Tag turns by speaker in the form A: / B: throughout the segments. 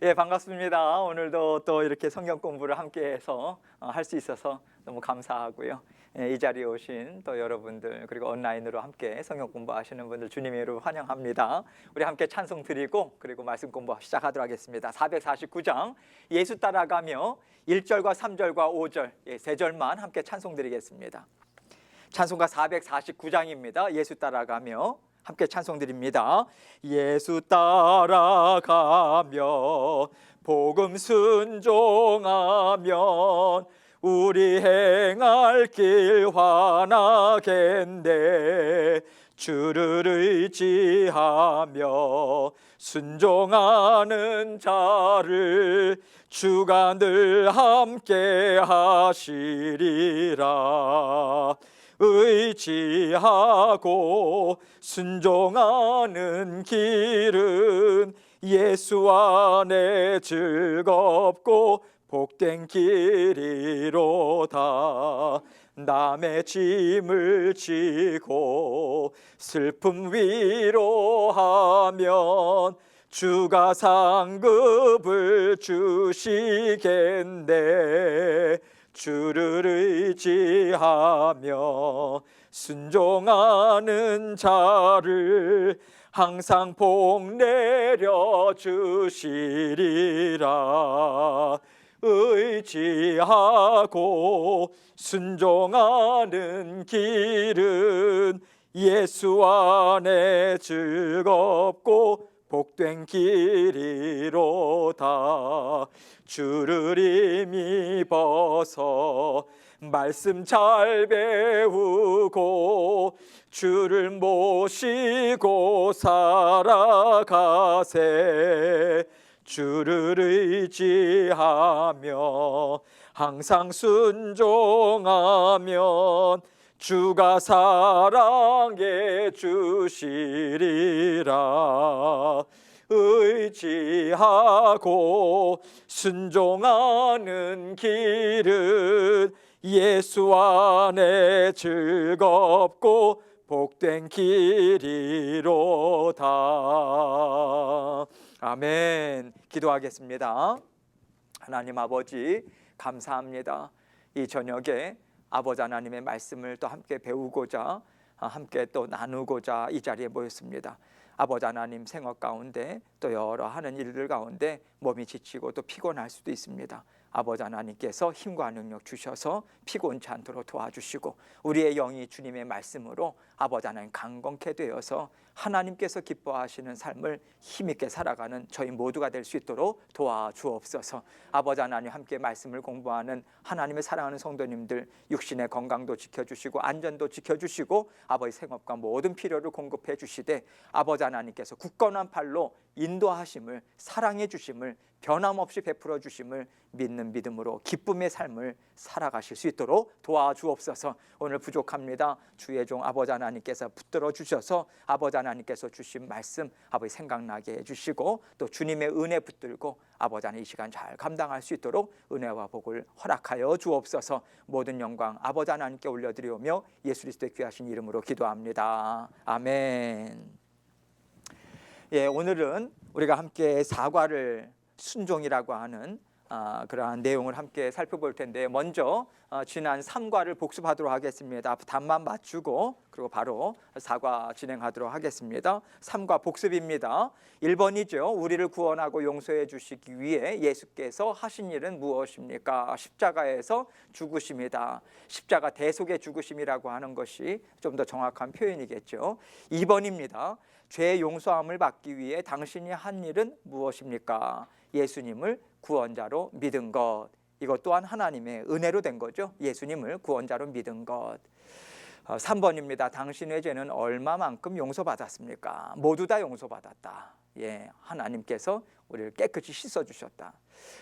A: 예, 반갑습니다. 오늘도 또 이렇게 성경 공부를 함께해서 할 수 있어서 너무 감사하고요. 예, 이 자리에 오신 또 여러분들, 그리고 온라인으로 함께 성경 공부하시는 분들 주님의 이름으로 환영합니다. 우리 함께 찬송 드리고 그리고 말씀 공부 시작하도록 하겠습니다. 449장 예수 따라가며 1절과 3절과 5절 세 절만 함께 찬송 드리겠습니다. 찬송가 449장입니다. 예수 따라가며 함께 찬송 드립니다. 예수 따라가며 복음 순종하면 우리 행할 길 환하겠네. 주를 의지하며 순종하는 자를 주가 늘 함께 하시리라. 의지하고 순종하는 길은 예수 안에 즐겁고 복된 길이로다. 남의 짐을 지고 슬픔 위로하면 주가 상급을 주시겠네. 주를 의지하며 순종하는 자를 항상 복 내려 주시리라. 의지하고 순종하는 길은 예수 안에 즐겁고 복된 길이로다. 주를 힘입어서 말씀 잘 배우고 주를 모시고 살아가세. 주를 의지하며 항상 순종하면 주가 사랑해 주시리라. 의지하고 순종하는 길은 예수 안에 즐겁고 복된 길이로다. 아멘. 기도하겠습니다. 하나님 아버지 감사합니다. 이 저녁에 아버지 하나님의 말씀을 또 함께 배우고자 함께 또 나누고자 이 자리에 모였습니다. 아버지 하나님 생업 가운데 또 여러 하는 일들 가운데 몸이 지치고 또 피곤할 수도 있습니다. 아버지 하나님께서 힘과 능력 주셔서 피곤치 않도록 도와주시고 우리의 영이 주님의 말씀으로 아버지 하나님 강건케 되어서 하나님께서 기뻐하시는 삶을 힘있게 살아가는 저희 모두가 될 수 있도록 도와주옵소서. 아버지 하나님 함께 말씀을 공부하는 하나님의 사랑하는 성도님들 육신의 건강도 지켜주시고 안전도 지켜주시고 아버지 생업과 모든 필요를 공급해 주시되 아버지 하나님께서 굳건한 팔로 인도하심을 사랑해 주심을 변함없이 베풀어 주심을 믿는 믿음으로 기쁨의 삶을 살아가실 수 있도록 도와주옵소서. 오늘 부족합니다. 주의 종 아버지 하나님께서 붙들어 주셔서 아버지 하나님께서 주신 말씀 아버지 생각나게 해주시고 또 주님의 은혜 붙들고 아버지 하나님 이 시간 잘 감당할 수 있도록 은혜와 복을 허락하여 주옵소서. 모든 영광 아버지 하나님께 올려드리오며 예수 그리스도의 귀하신 이름으로 기도합니다. 아멘. 예, 오늘은 우리가 함께 사과를 순종이라고 하는 그러한 내용을 함께 살펴볼 텐데 먼저 지난 3과를 복습하도록 하겠습니다. 답만 맞추고 그리고 바로 사과 진행하도록 하겠습니다. 3과 복습입니다. 1번이죠. 우리를 구원하고 용서해 주시기 위해 예수께서 하신 일은 무엇입니까? 십자가에서 죽으심이다. 십자가 대속의 죽으심이라고 하는 것이 좀 더 정확한 표현이겠죠. 2번입니다. 죄 용서함을 받기 위해 당신이 한 일은 무엇입니까? 예수님을 구원자로 믿은 것. 이것 또한 하나님의 은혜로 된 거죠. 예수님을 구원자로 믿은 것. 3번입니다. 당신의 죄는 얼마만큼 용서받았습니까? 모두 다 용서받았다. 예, 하나님께서 우리를 깨끗이 씻어주셨다.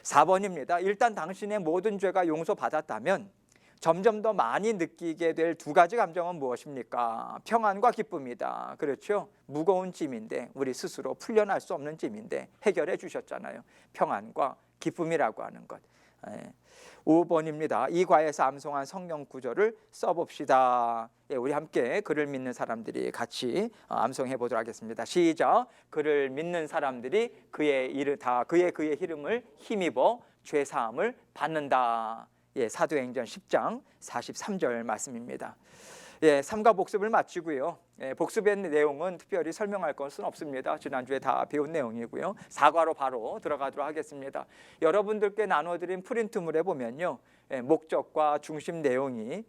A: 4번입니다. 일단 당신의 모든 죄가 용서받았다면 점점 더 많이 느끼게 될 두 가지 감정은 무엇입니까? 평안과 기쁨이다. 그렇죠? 무거운 짐인데 우리 스스로 풀려날 수 없는 짐인데 해결해 주셨잖아요. 평안과 기쁨이라고 하는 것. 5번입니다. 이 과에서 암송한 성경 구절을 써봅시다. 우리 함께 그를 믿는 사람들이 같이 암송해 보도록 하겠습니다. 시작. 그를 믿는 사람들이 그의 이름을 힘입어 죄 사함을 받는다. 사도행전 10장 43절 말씀입니다. 삼가 복습을 마치고요. 복습의 내용은 특별히 설명할 것은 없습니다. 지난주에 다 배운 내용이고요. 사과로 바로 들어가도록 하겠습니다. 여러분들께 나눠드린 프린트물에 보면요, 목적과 중심 내용이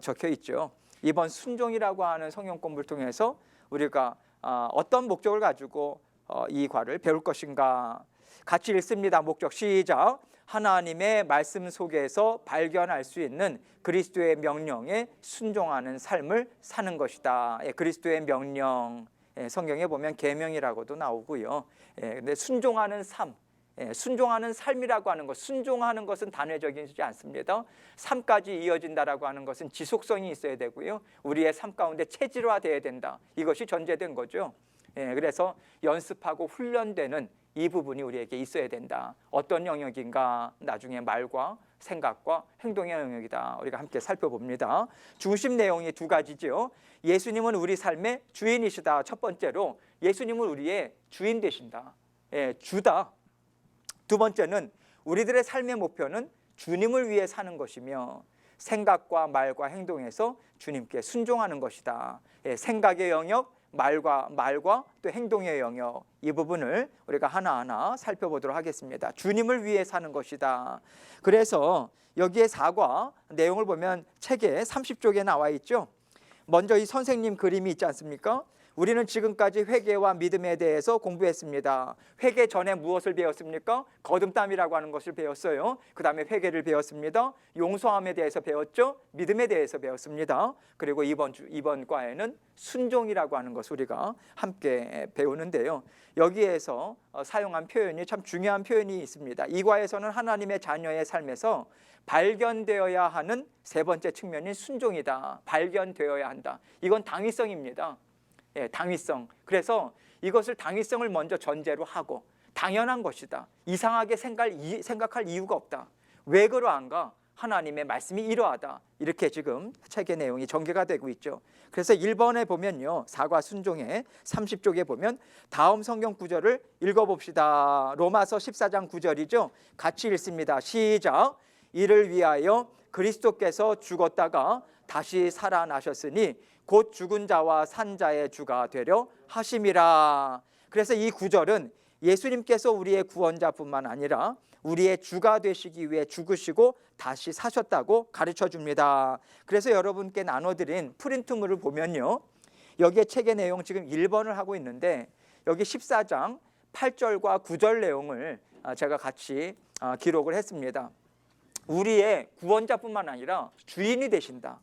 A: 적혀 있죠. 이번 순종이라고 하는 성경 공부를 통해서 우리가 어떤 목적을 가지고 이 과를 배울 것인가 같이 읽습니다. 목적 시작. 하나님의 말씀 속에서 발견할 수 있는 그리스도의 명령에 순종하는 삶을 사는 것이다. 그리스도의 명령, 성경에 보면 계명이라고도 나오고요. 근데 순종하는 삶, 순종하는 삶이라고 하는 것, 순종하는 것은 단회적이지 않습니다. 삶까지 이어진다라고 하는 것은 지속성이 있어야 되고요. 우리의 삶 가운데 체질화되어야 된다. 이것이 전제된 거죠. 그래서 연습하고 훈련되는 이 부분이 우리에게 있어야 된다. 어떤 영역인가? 나중에 말과 생각과 행동의 영역이다. 우리가 함께 살펴봅니다. 중심 내용이 두 가지죠. 예수님은 우리 삶의 주인이시다. 첫 번째로 예수님은 우리의 주인 되신다. 주다. 두 번째는 우리들의 삶의 목표는 주님을 위해 사는 것이며 생각과 말과 행동에서 주님께 순종하는 것이다. 생각의 영역, 말과 또 행동의 영역, 이 부분을 우리가 하나하나 살펴보도록 하겠습니다. 주님을 위해 사는 것이다. 그래서 여기에 사과 내용을 보면 책에 30쪽에 나와 있죠. 먼저 이 선생님 그림이 있지 않습니까? 우리는 지금까지 회개와 믿음에 대해서 공부했습니다. 회개 전에 무엇을 배웠습니까? 거듭남이라고 하는 것을 배웠어요. 그 다음에 회개를 배웠습니다. 용서함에 대해서 배웠죠. 믿음에 대해서 배웠습니다. 그리고 이번 과에는 순종이라고 하는 것을 우리가 함께 배우는데요. 여기에서 사용한 표현이 참 중요한 표현이 있습니다. 이 과에서는 하나님의 자녀의 삶에서 발견되어야 하는 세 번째 측면인 순종이다. 발견되어야 한다. 이건 당위성입니다. 당위성. 그래서 이것을 당위성을 먼저 전제로 하고 당연한 것이다. 이상하게 생각할 이유가 없다. 왜 그러한가? 하나님의 말씀이 이러하다. 이렇게 지금 책의 내용이 전개가 되고 있죠. 그래서 1번에 보면요, 사과 순종의 30쪽에 보면 다음 성경 구절을 읽어봅시다. 로마서 14장 9절이죠. 같이 읽습니다. 시작. 이를 위하여 그리스도께서 죽었다가 다시 살아나셨으니 곧 죽은 자와 산 자의 주가 되려 하심이라. 그래서 이 구절은 예수님께서 우리의 구원자뿐만 아니라 우리의 주가 되시기 위해 죽으시고 다시 사셨다고 가르쳐 줍니다. 그래서 여러분께 나눠드린 프린트물을 보면요, 여기에 책의 내용 지금 1번을 하고 있는데 여기 14장 8절과 9절 내용을 제가 같이 기록을 했습니다. 우리의 구원자뿐만 아니라 주인이 되신다.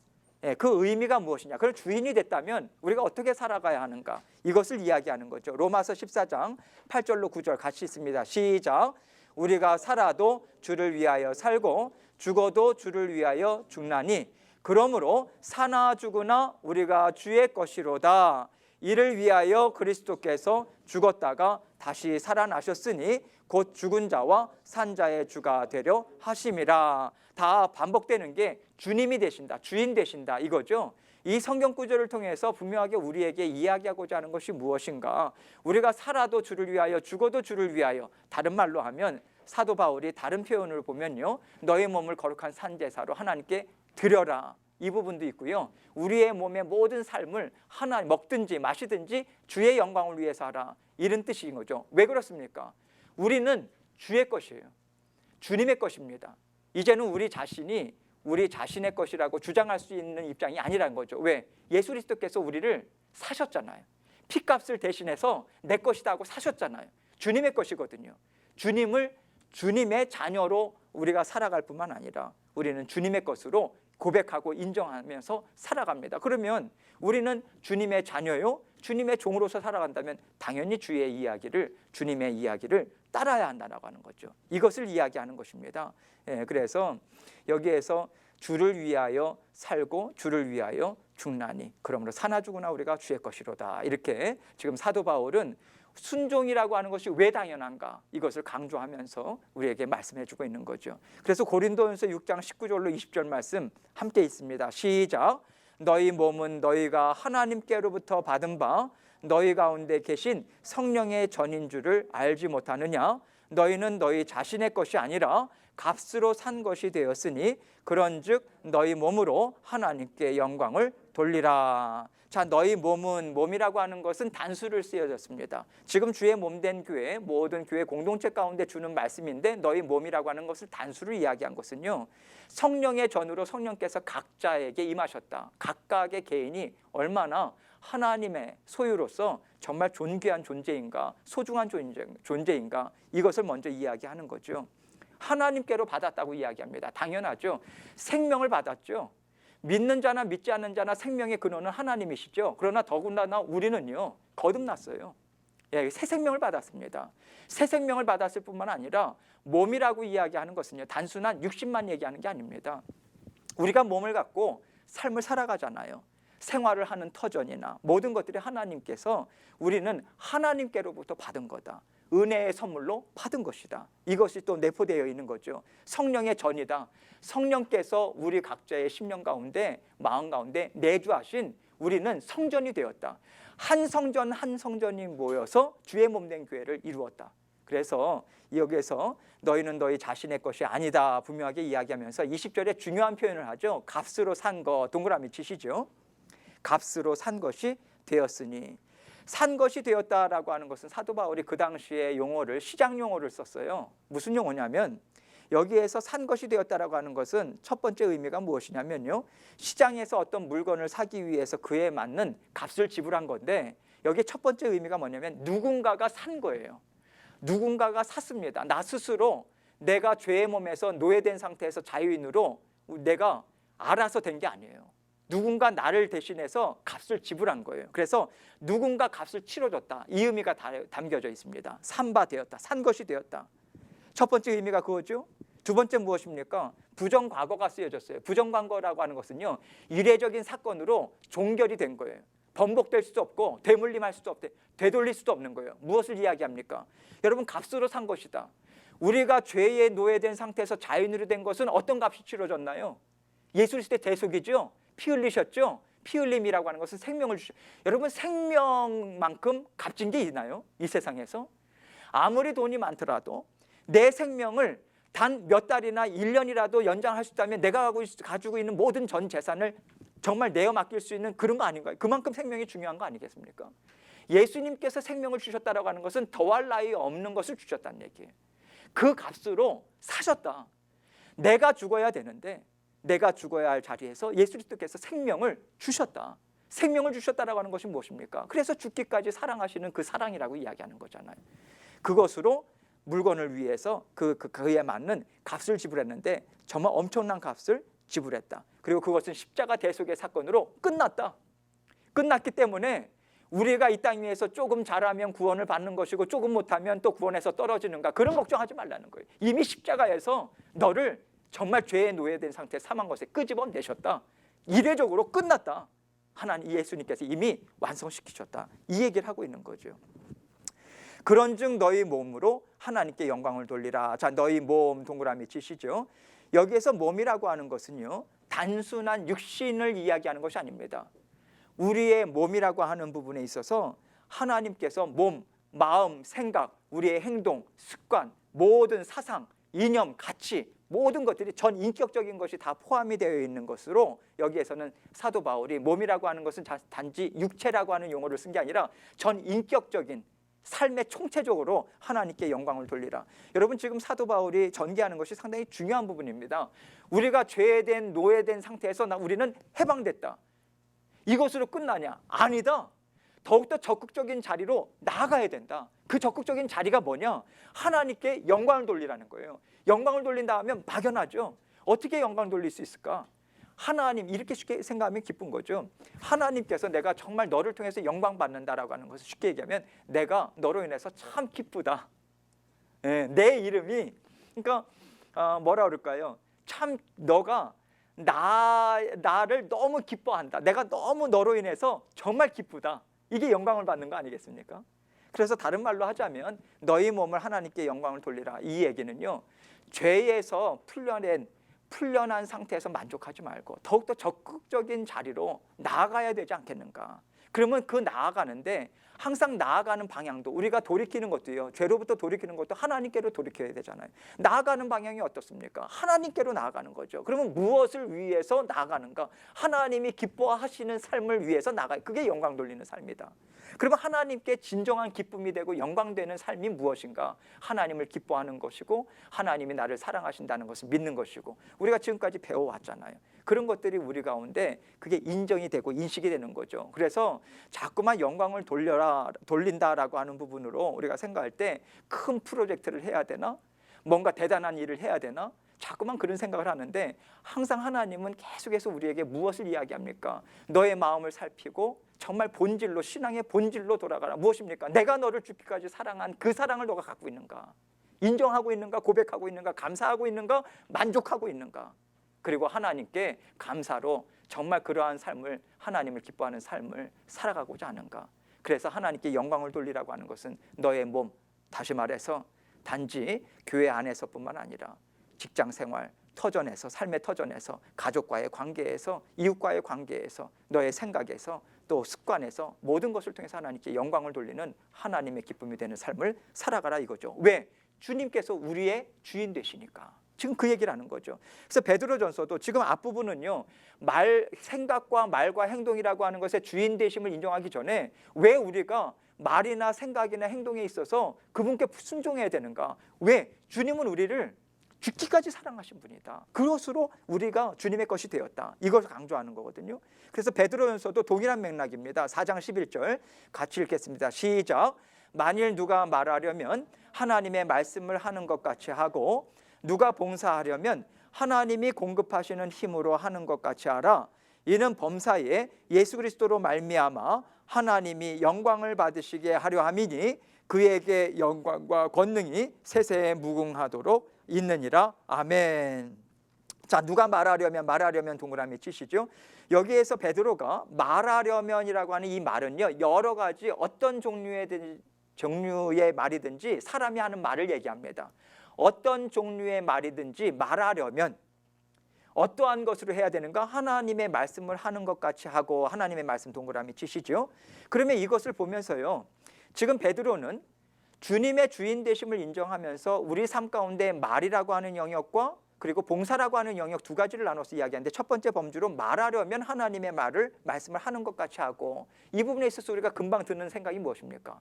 A: 그 의미가 무엇이냐? 그럼 주인이 됐다면 우리가 어떻게 살아가야 하는가? 이것을 이야기하는 거죠. 로마서 14장 8절로 9절 같이 있습니다. 시작. 우리가 살아도 주를 위하여 살고 죽어도 주를 위하여 죽나니 그러므로 사나 죽으나 우리가 주의 것이로다. 이를 위하여 그리스도께서 죽었다가 다시 살아나셨으니 곧 죽은 자와 산 자의 주가 되려 하심이라. 다 반복되는 게 주님이 되신다, 주인 되신다, 이거죠. 이 성경 구절을 통해서 분명하게 우리에게 이야기하고자 하는 것이 무엇인가? 우리가 살아도 주를 위하여 죽어도 주를 위하여, 다른 말로 하면 사도 바울이 다른 표현을 보면요, 너의 몸을 거룩한 산제사로 하나님께 드려라, 이 부분도 있고요. 우리의 몸의 모든 삶을 하나님 먹든지 마시든지 주의 영광을 위해서 하라, 이런 뜻인 거죠. 왜 그렇습니까? 우리는 주의 것이에요. 주님의 것입니다. 이제는 우리 자신이 우리 자신의 것이라고 주장할 수 있는 입장이 아니라는 거죠. 왜? 예수 그리스도께서 우리를 사셨잖아요. 피값을 대신해서 내 것이다 하고 사셨잖아요. 주님의 것이거든요. 주님의 자녀로 우리가 살아갈 뿐만 아니라 우리는 주님의 것으로 고백하고 인정하면서 살아갑니다. 그러면 우리는 주님의 자녀요, 주님의 종으로서 살아간다면 당연히 주님의 이야기를 따라야 한다고 하는 거죠. 이것을 이야기하는 것입니다. 그래서 여기에서 주를 위하여 살고 주를 위하여 죽나니 그러므로 사나 죽으나 우리가 주의 것이로다. 이렇게 지금 사도 바울은 순종이라고 하는 것이 왜 당연한가, 이것을 강조하면서 우리에게 말씀해 주고 있는 거죠. 그래서 고린도전서 6장 19절로 20절 말씀 함께 있습니다. 시작. 너희 몸은 너희가 하나님께로부터 받은 바 너희 가운데 계신 성령의 전인 줄을 알지 못하느냐. 너희는 너희 자신의 것이 아니라 값으로 산 것이 되었으니 그런즉 너희 몸으로 하나님께 영광을 돌리라. 자, 너희 몸은, 몸이라고 하는 것은 단수를 쓰여졌습니다. 지금 주의 몸된 교회, 모든 교회 공동체 가운데 주는 말씀인데, 너희 몸이라고 하는 것을 단수를 이야기한 것은요, 성령의 전으로 성령께서 각자에게 임하셨다. 각각의 개인이 얼마나 하나님의 소유로서 정말 존귀한 존재인가, 소중한 존재인가, 이것을 먼저 이야기하는 거죠. 하나님께로 받았다고 이야기합니다. 당연하죠. 생명을 받았죠. 믿는 자나 믿지 않는 자나 생명의 근원은 하나님이시죠. 그러나 더군다나 우리는요, 거듭났어요. 예, 새 생명을 받았습니다. 새 생명을 받았을 뿐만 아니라 몸이라고 이야기하는 것은요, 단순한 육신만 얘기하는 게 아닙니다. 우리가 몸을 갖고 삶을 살아가잖아요. 생활을 하는 터전이나 모든 것들이 하나님께서, 우리는 하나님께로부터 받은 거다. 은혜의 선물로 받은 것이다. 이것이 또 내포되어 있는 거죠. 성령의 전이다. 성령께서 우리 각자의 심령 가운데, 마음 가운데 내주하신, 우리는 성전이 되었다. 한 성전 한 성전이 모여서 주의 몸된 교회를 이루었다. 그래서 여기에서 너희는 너희 자신의 것이 아니다 분명하게 이야기하면서 20절에 중요한 표현을 하죠. 값으로 산 것, 동그라미 치시죠. 값으로 산 것이 되었으니, 산 것이 되었다라고 하는 것은 사도 바울이 그 당시의 용어를, 시장 용어를 썼어요. 무슨 용어냐면, 여기에서 산 것이 되었다라고 하는 것은 첫 번째 의미가 무엇이냐면요, 시장에서 어떤 물건을 사기 위해서 그에 맞는 값을 지불한 건데, 여기 첫 번째 의미가 뭐냐면 누군가가 산 거예요. 누군가가 샀습니다. 나 스스로 내가 죄의 몸에서 노예된 상태에서 자유인으로 내가 알아서 된 게 아니에요. 누군가 나를 대신해서 값을 지불한 거예요. 그래서 누군가 값을 치러줬다, 이 의미가 담겨져 있습니다. 산 바 되었다, 산 것이 되었다. 첫 번째 의미가 그거죠. 두 번째 무엇입니까? 부정과거가 쓰여졌어요. 부정과거라고 하는 것은요, 이례적인 사건으로 종결이 된 거예요. 번복될 수도 없고 되물림할 수도 없대, 되돌릴 수도 없는 거예요. 무엇을 이야기합니까? 여러분, 값으로 산 것이다. 우리가 죄에 노예된 상태에서 자유인으로 된 것은 어떤 값이 치러졌나요? 예수 그리스도의 대속이죠. 피 흘리셨죠. 피 흘림이라고 하는 것은 생명을 주셨죠. 여러분, 생명만큼 값진 게 있나요? 이 세상에서? 아무리 돈이 많더라도 내 생명을 단 몇 달이나 1년이라도 연장할 수 있다면 내가 가지고 있는 모든 전 재산을 정말 내어 맡길 수 있는 그런 거 아닌가요? 그만큼 생명이 중요한 거 아니겠습니까? 예수님께서 생명을 주셨다라고 하는 것은 더할 나위 없는 것을 주셨다는 얘기예요. 그 값으로 사셨다. 내가 죽어야 되는데, 내가 죽어야 할 자리에서 예수 그리스도께서 생명을 주셨다. 생명을 주셨다라고 하는 것이 무엇입니까? 그래서 죽기까지 사랑하시는 그 사랑이라고 이야기하는 거잖아요. 그것으로 물건을 위해서 그에 맞는 값을 지불했는데 정말 엄청난 값을 지불했다. 그리고 그것은 십자가 대속의 사건으로 끝났다. 끝났기 때문에 우리가 이 땅 위에서 조금 잘하면 구원을 받는 것이고 조금 못하면 또 구원에서 떨어지는가, 그런 걱정하지 말라는 거예요. 이미 십자가에서 너를 정말 죄에 노예된 상태에 사망 것에 끄집어내셨다. 이례적으로 끝났다. 하나님, 예수님께서 이미 완성시키셨다. 이 얘기를 하고 있는 거죠. 그런즉 너희 몸으로 하나님께 영광을 돌리라. 자, 너희 몸 동그라미 치시죠. 여기에서 몸이라고 하는 것은요, 단순한 육신을 이야기하는 것이 아닙니다. 우리의 몸이라고 하는 부분에 있어서 하나님께서 몸, 마음, 생각, 우리의 행동, 습관, 모든 사상, 이념, 가치, 모든 것들이 전 인격적인 것이 다 포함이 되어 있는 것으로, 여기에서는 사도 바울이 몸이라고 하는 것은 단지 육체라고 하는 용어를 쓴 게 아니라 전 인격적인 삶의 총체적으로 하나님께 영광을 돌리라. 여러분, 지금 사도 바울이 전개하는 것이 상당히 중요한 부분입니다. 우리가 죄된 노예된 상태에서 우리는 해방됐다. 이것으로 끝나냐? 아니다. 더욱더 적극적인 자리로 나아가야 된다. 그 적극적인 자리가 뭐냐? 하나님께 영광을 돌리라는 거예요. 영광을 돌린다 하면 막연하죠. 어떻게 영광 돌릴 수 있을까? 하나님, 이렇게 쉽게 생각하면 기쁜 거죠. 하나님께서 내가 정말 너를 통해서 영광 받는다라고 하는 것을 쉽게 얘기하면, 내가 너로 인해서 참 기쁘다. 내 이름이, 그러니까 뭐라 그럴까요? 참 너가 나를 너무 기뻐한다. 내가 너무 너로 인해서 정말 기쁘다. 이게 영광을 받는 거 아니겠습니까? 그래서 다른 말로 하자면 너희 몸을 하나님께 영광을 돌리라. 이 얘기는요, 죄에서 풀려난 상태에서 만족하지 말고 더욱더 적극적인 자리로 나아가야 되지 않겠는가. 그러면 그 나아가는데 항상 나아가는 방향도, 우리가 돌이키는 것도요, 죄로부터 돌이키는 것도 하나님께로 돌이켜야 되잖아요. 나아가는 방향이 어떻습니까? 하나님께로 나아가는 거죠. 그러면 무엇을 위해서 나아가는가? 하나님이 기뻐하시는 삶을 위해서 나아가요. 그게 영광 돌리는 삶이다. 그러면 하나님께 진정한 기쁨이 되고 영광되는 삶이 무엇인가? 하나님을 기뻐하는 것이고 하나님이 나를 사랑하신다는 것을 믿는 것이고, 우리가 지금까지 배워왔잖아요. 그런 것들이 우리 가운데 그게 인정이 되고 인식이 되는 거죠. 그래서 자꾸만 영광을 돌린다라고 하는 부분으로 우리가 생각할 때 큰 프로젝트를 해야 되나? 뭔가 대단한 일을 해야 되나? 자꾸만 그런 생각을 하는데, 항상 하나님은 계속해서 우리에게 무엇을 이야기합니까? 너의 마음을 살피고 정말 본질로, 신앙의 본질로 돌아가라. 무엇입니까? 내가 너를 죽기까지 사랑한 그 사랑을 너가 갖고 있는가? 인정하고 있는가? 고백하고 있는가? 감사하고 있는가? 만족하고 있는가? 그리고 하나님께 감사로 정말 그러한 삶을, 하나님을 기뻐하는 삶을 살아가고자 하는가? 그래서 하나님께 영광을 돌리라고 하는 것은 너의 몸, 다시 말해서 단지 교회 안에서뿐만 아니라 직장 생활, 터전에서, 삶의 터전에서, 가족과의 관계에서, 이웃과의 관계에서, 너의 생각에서, 또 습관에서, 모든 것을 통해서 하나님께 영광을 돌리는 하나님의 기쁨이 되는 삶을 살아가라 이거죠. 왜? 주님께서 우리의 주인 되시니까. 지금 그 얘기를 하는 거죠. 그래서 베드로전서도 지금 앞부분은요, 생각과 말과 행동이라고 하는 것의 주인 되심을 인정하기 전에 왜 우리가 말이나 생각이나 행동에 있어서 그분께 순종해야 되는가? 왜? 주님은 우리를 죽기까지 사랑하신 분이다. 그것으로 우리가 주님의 것이 되었다. 이것을 강조하는 거거든요. 그래서 베드로전서도 동일한 맥락입니다. 4장 11절 같이 읽겠습니다. 시작. 만일 누가 말하려면 하나님의 말씀을 하는 것 같이 하고, 누가 봉사하려면 하나님이 공급하시는 힘으로 하는 것 같이 하라. 이는 범사에 예수 그리스도로 말미암아 하나님이 영광을 받으시게 하려 함이니 그에게 영광과 권능이 세세에 무궁하도록 있느니라. 아멘. 자, 누가 말하려면 동그라미 치시죠. 여기에서 베드로가 말하려면이라고 하는 이 말은요, 여러 가지 어떤 종류의 말이든지 사람이 하는 말을 얘기합니다. 어떤 종류의 말이든지 말하려면 어떠한 것으로 해야 되는가? 하나님의 말씀을 하는 것 같이 하고, 하나님의 말씀 동그라미 치시죠. 그러면 이것을 보면서요, 지금 베드로는 주님의 주인 되심을 인정하면서 우리 삶 가운데 말이라고 하는 영역과 그리고 봉사라고 하는 영역 두 가지를 나눠서 이야기하는데, 첫 번째 범주로 말하려면 하나님의 말씀을 하는 것 같이 하고, 이 부분에 있어서 우리가 금방 드는 생각이 무엇입니까?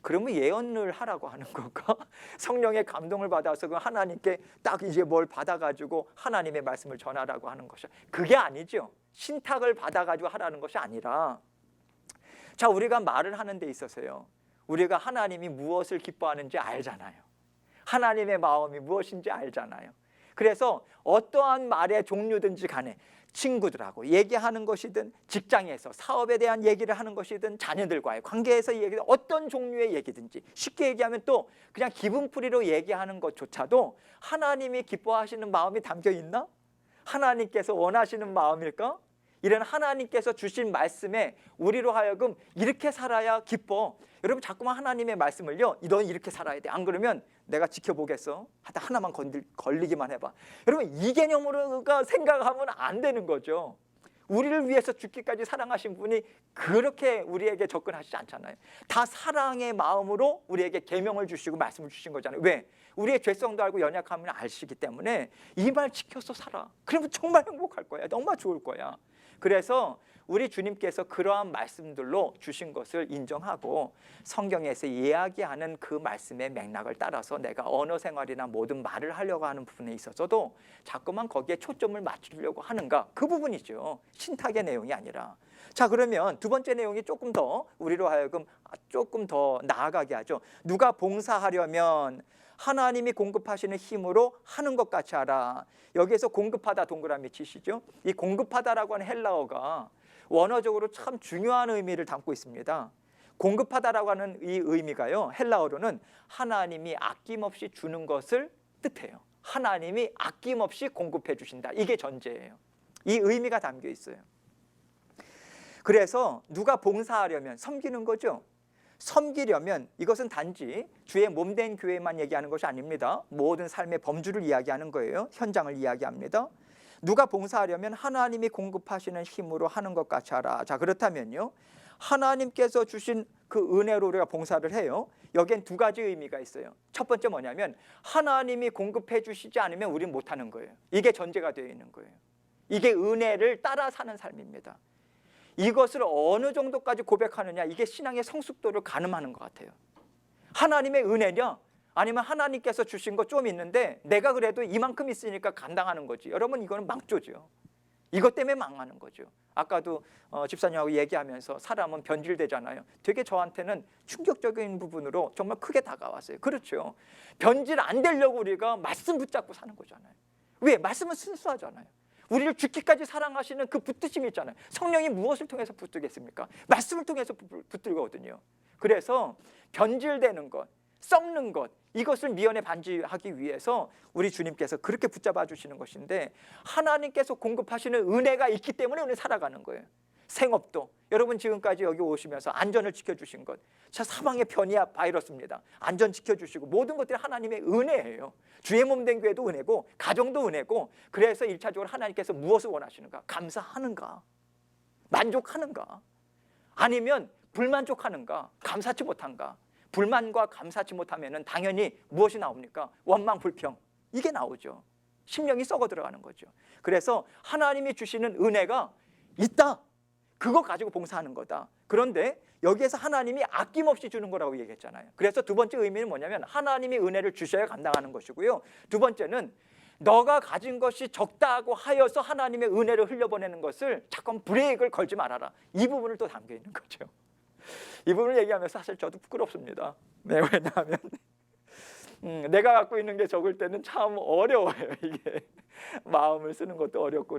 A: 그러면 예언을 하라고 하는 건가? 성령의 감동을 받아서 그 하나님께 딱 이제 뭘 받아가지고 하나님의 말씀을 전하라고 하는 것이, 그게 아니죠. 신탁을 받아가지고 하라는 것이 아니라, 자, 우리가 말을 하는 데 있어서요, 우리가 하나님이 무엇을 기뻐하는지 알잖아요. 하나님의 마음이 무엇인지 알잖아요. 그래서 어떠한 말의 종류든지 간에 친구들하고 얘기하는 것이든, 직장에서 사업에 대한 얘기를 하는 것이든, 자녀들과의 관계에서 얘기든, 어떤 종류의 얘기든지, 쉽게 얘기하면 또 그냥 기분풀이로 얘기하는 것조차도 하나님이 기뻐하시는 마음이 담겨 있나? 하나님께서 원하시는 마음일까? 이런 하나님께서 주신 말씀에 우리로 하여금 이렇게 살아야 기뻐. 여러분, 자꾸만 하나님의 말씀을요, 넌 이렇게 살아야 돼, 안 그러면 내가 지켜보겠어, 하나만 걸리기만 해봐. 여러분, 이 개념으로가 생각하면 안 되는 거죠. 우리를 위해서 죽기까지 사랑하신 분이 그렇게 우리에게 접근하시지 않잖아요. 다 사랑의 마음으로 우리에게 계명을 주시고 말씀을 주신 거잖아요. 왜? 우리의 죄성도 알고 연약함을 아시기 때문에 이 말 지켜서 살아. 그러면 정말 행복할 거야. 정말 좋을 거야. 그래서 우리 주님께서 그러한 말씀들로 주신 것을 인정하고, 성경에서 이야기하는 그 말씀의 맥락을 따라서 내가 언어 생활이나 모든 말을 하려고 하는 부분에 있어서도 자꾸만 거기에 초점을 맞추려고 하는가, 그 부분이죠. 신탁의 내용이 아니라. 자, 그러면 두 번째 내용이 조금 더 우리로 하여금 조금 더 나아가게 하죠. 누가 봉사하려면 하나님이 공급하시는 힘으로 하는 것 같이 하라. 여기에서 공급하다 동그라미 치시죠. 이 공급하다라고 하는 헬라어가 원어적으로 참 중요한 의미를 담고 있습니다. 공급하다라고 하는 이 의미가요, 헬라어로는 하나님이 아낌없이 주는 것을 뜻해요. 하나님이 아낌없이 공급해 주신다. 이게 전제예요. 이 의미가 담겨 있어요. 그래서 누가 봉사하려면 섬기는 거죠. 섬기려면 이것은 단지 주의 몸된 교회만 얘기하는 것이 아닙니다. 모든 삶의 범주를 이야기하는 거예요. 현장을 이야기합니다. 누가 봉사하려면 하나님이 공급하시는 힘으로 하는 것 같이 하라. 자, 그렇다면요, 하나님께서 주신 그 은혜로 우리가 봉사를 해요. 여기엔 두 가지 의미가 있어요. 첫 번째 뭐냐면 하나님이 공급해 주시지 않으면 우리는 못하는 거예요. 이게 전제가 되어 있는 거예요. 이게 은혜를 따라 사는 삶입니다. 이것을 어느 정도까지 고백하느냐, 이게 신앙의 성숙도를 가늠하는 것 같아요. 하나님의 은혜냐, 아니면 하나님께서 주신 거 좀 있는데 내가 그래도 이만큼 있으니까 감당하는 거지. 여러분, 이거는 망조죠. 이것 때문에 망하는 거죠. 아까도 집사님하고 얘기하면서 사람은 변질되잖아요. 되게 저한테는 충격적인 부분으로 정말 크게 다가왔어요. 그렇죠. 변질 안 되려고 우리가 말씀 붙잡고 사는 거잖아요. 왜? 말씀은 순수하잖아요. 우리를 죽기까지 사랑하시는 그 붙드심이 있잖아요. 성령이 무엇을 통해서 붙들겠습니까? 말씀을 통해서 붙들거든요. 그래서 변질되는 것, 썩는 것, 이것을 미연에 반지하기 위해서 우리 주님께서 그렇게 붙잡아 주시는 것인데, 하나님께서 공급하시는 은혜가 있기 때문에 우리는 살아가는 거예요. 생업도 여러분 지금까지 여기 오시면서 안전을 지켜주신 것, 자, 사망의 변이야 바이러스입니다. 안전 지켜주시고 모든 것들이 하나님의 은혜예요. 주의 몸된 교회도 은혜고 가정도 은혜고, 그래서 1차적으로 하나님께서 무엇을 원하시는가? 감사하는가? 만족하는가? 아니면 불만족하는가? 감사치 못한가? 불만과 감사치 못하면 당연히 무엇이 나옵니까? 원망, 불평, 이게 나오죠. 심령이 썩어 들어가는 거죠. 그래서 하나님이 주시는 은혜가 있다, 그거 가지고 봉사하는 거다. 그런데 여기에서 하나님이 아낌없이 주는 거라고 얘기했잖아요. 그래서 두 번째 의미는 뭐냐면 하나님이 은혜를 주셔야 감당하는 것이고요, 두 번째는 너가 가진 것이 적다고 하여서 하나님의 은혜를 흘려보내는 것을 잠깐 브레이크를 걸지 말아라. 이 부분을 또 담겨 있는 거죠. 이 부분을 얘기하면서 사실 저도 부끄럽습니다. 네, 왜냐하면 내가 갖고 있는 게 적을 때는 참 어려워요. 이게 마음을 쓰는 것도 어렵고.